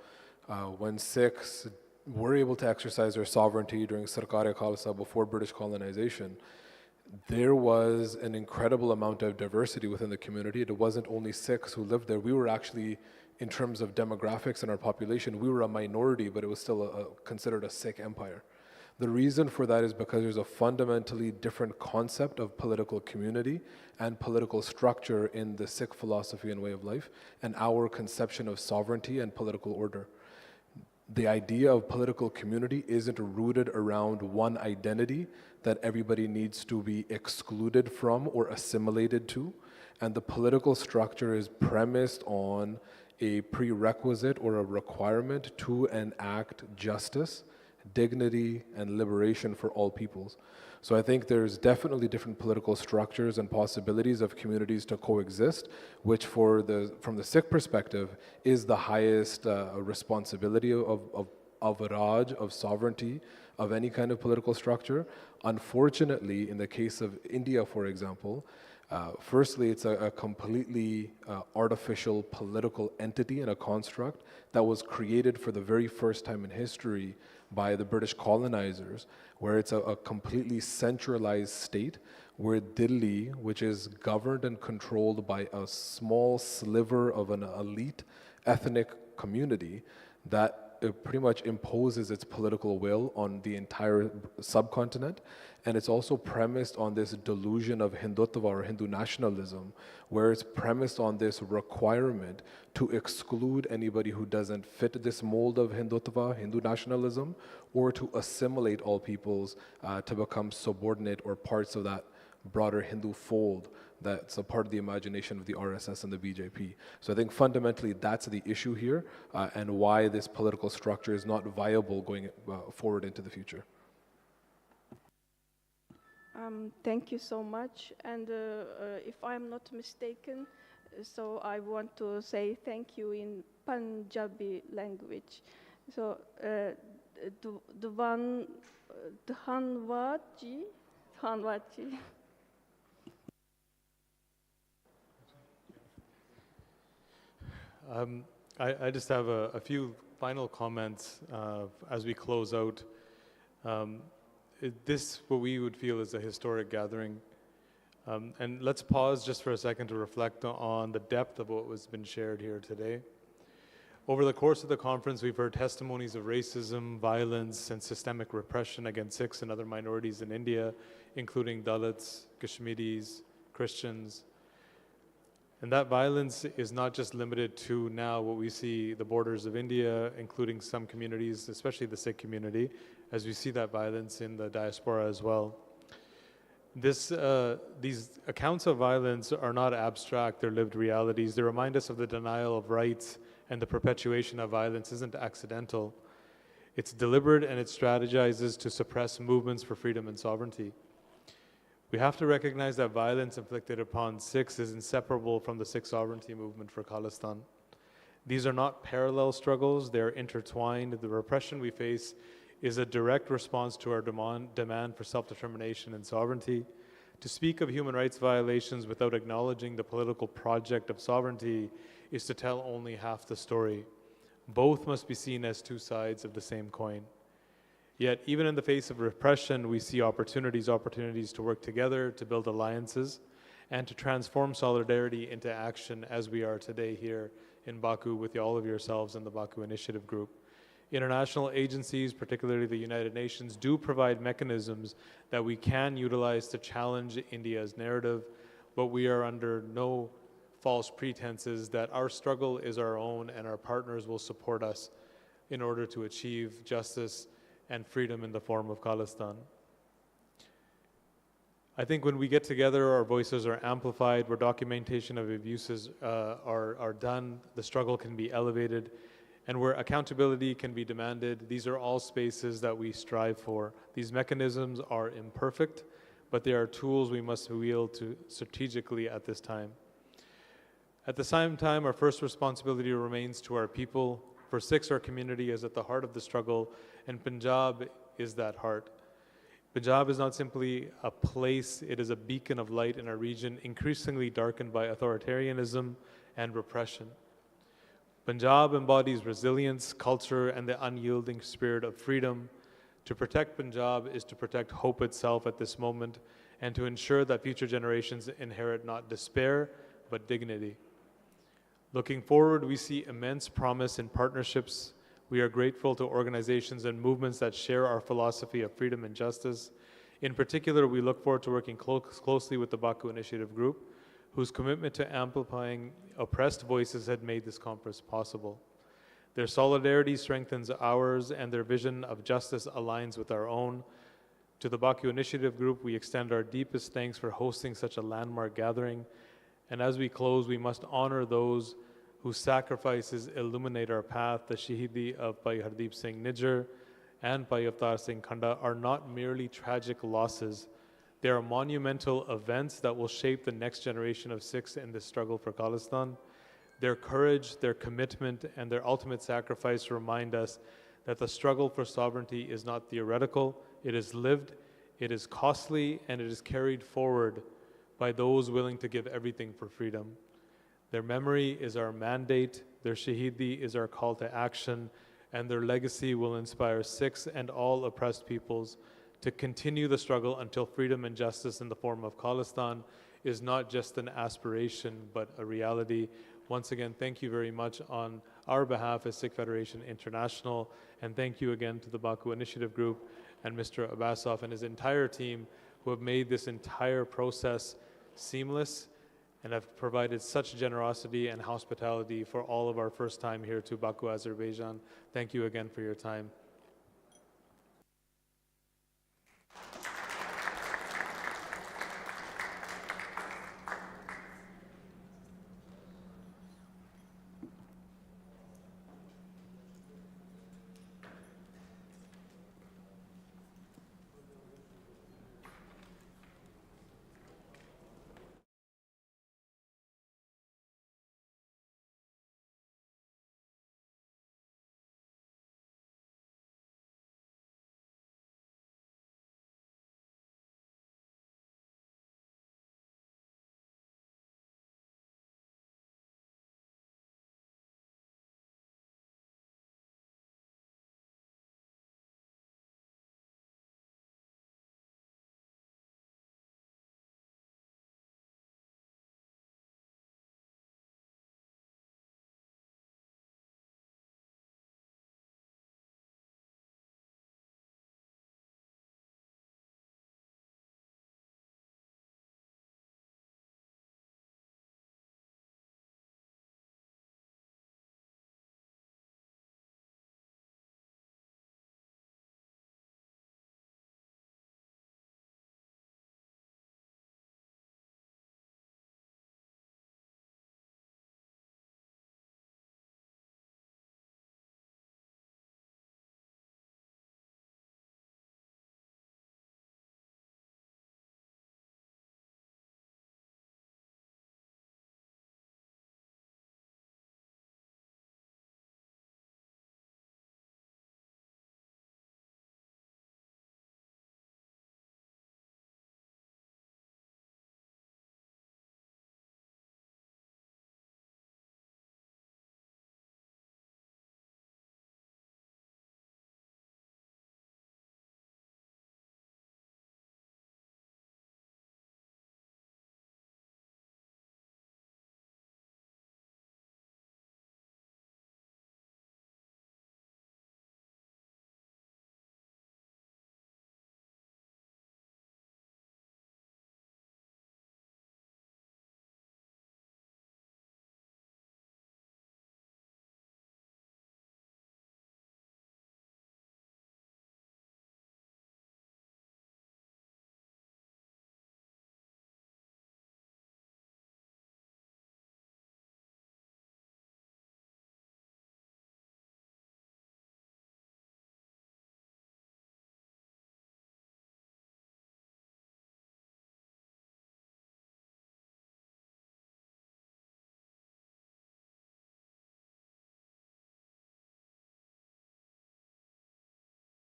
when Sikhs were able to exercise their sovereignty during Sarkar-e-Khalsa before British colonization, there was an incredible amount of diversity within the community. It wasn't only Sikhs who lived there. We were actually, in terms of demographics in our population, we were a minority, but it was still considered a Sikh empire. The reason for that is because there's a fundamentally different concept of political community and political structure in the Sikh philosophy and way of life, and our conception of sovereignty and political order. The idea of political community isn't rooted around one identity that everybody needs to be excluded from or assimilated to. And the political structure is premised on a prerequisite or a requirement to enact justice, dignity, and liberation for all peoples. So I think there's definitely different political structures and possibilities of communities to coexist, which from the Sikh perspective is the highest responsibility of Raj, of sovereignty, of any kind of political structure. Unfortunately, in the case of India, for example, firstly, it's a completely artificial political entity and a construct that was created for the very first time in history by the British colonizers, where it's a completely centralized state where Delhi, which is governed and controlled by a small sliver of an elite ethnic community that it pretty much imposes its political will on the entire subcontinent. And it's also premised on this delusion of Hindutva or Hindu nationalism, where it's premised on this requirement to exclude anybody who doesn't fit this mold of Hindutva, Hindu nationalism, or to assimilate all peoples to become subordinate or parts of that broader Hindu fold that's a part of the imagination of the RSS and the BJP. So I think fundamentally that's the issue here and why this political structure is not viable going forward into the future. Thank you so much. And if I'm not mistaken, so I want to say thank you in Punjabi language. So, Dhanwadji. I just have a few final comments as we close out. This, what we would feel is a historic gathering. And let's pause just for a second to reflect on the depth of what has been shared here today. Over the course of the conference, we've heard testimonies of racism, violence, and systemic repression against Sikhs and other minorities in India, including Dalits, Kashmiris, Christians. And that violence is not just limited to now what we see the borders of India, including some communities, especially the Sikh community, as we see that violence in the diaspora as well. These accounts of violence are not abstract, they're lived realities. They remind us of the denial of rights, and the perpetuation of violence isn't accidental. It's deliberate, and it strategizes to suppress movements for freedom and sovereignty. We have to recognize that violence inflicted upon Sikhs is inseparable from the Sikh sovereignty movement for Khalistan. These are not parallel struggles, they're intertwined. The repression we face is a direct response to our demand for self-determination and sovereignty. To speak of human rights violations without acknowledging the political project of sovereignty is to tell only half the story. Both must be seen as two sides of the same coin. Yet, even in the face of repression, we see opportunities to work together, to build alliances, and to transform solidarity into action as we are today here in Baku with all of yourselves in the Baku Initiative Group. International agencies, particularly the United Nations, do provide mechanisms that we can utilize to challenge India's narrative, but we are under no false pretenses that our struggle is our own and our partners will support us in order to achieve justice and freedom in the form of Khalistan. I think when we get together, our voices are amplified, where documentation of abuses are done, the struggle can be elevated, and where accountability can be demanded. These are all spaces that we strive for. These mechanisms are imperfect, but they are tools we must wield strategically at this time. At the same time, our first responsibility remains to our people. For Sikhs, our community is at the heart of the struggle, and Punjab is that heart. Punjab is not simply a place, it is a beacon of light in a region increasingly darkened by authoritarianism and repression. Punjab embodies resilience, culture, and the unyielding spirit of freedom. To protect Punjab is to protect hope itself at this moment, and to ensure that future generations inherit not despair, but dignity. Looking forward, we see immense promise in partnerships. We are grateful to organizations and movements that share our philosophy of freedom and justice. In particular, we look forward to working closely with the Baku Initiative Group, whose commitment to amplifying oppressed voices had made this conference possible. Their solidarity strengthens ours, and their vision of justice aligns with our own. To the Baku Initiative Group, we extend our deepest thanks for hosting such a landmark gathering. And as we close, we must honor those whose sacrifices illuminate our path. The Shahidi of Bhai Hardeep Singh Nijjar and Bhai Avtar Singh Khanda are not merely tragic losses. They are monumental events that will shape the next generation of Sikhs in this struggle for Khalistan. Their courage, their commitment, and their ultimate sacrifice remind us that the struggle for sovereignty is not theoretical, it is lived, it is costly, and it is carried forward by those willing to give everything for freedom. Their memory is our mandate, their Shahidi is our call to action, and their legacy will inspire Sikhs and all oppressed peoples to continue the struggle until freedom and justice in the form of Khalistan is not just an aspiration, but a reality. Once again, thank you very much on our behalf as Sikh Federation International, and thank you again to the Baku Initiative Group and Mr. Abbasov and his entire team who have made this entire process seamless and have provided such generosity and hospitality for all of our first time here to Baku, Azerbaijan. Thank you again for your time.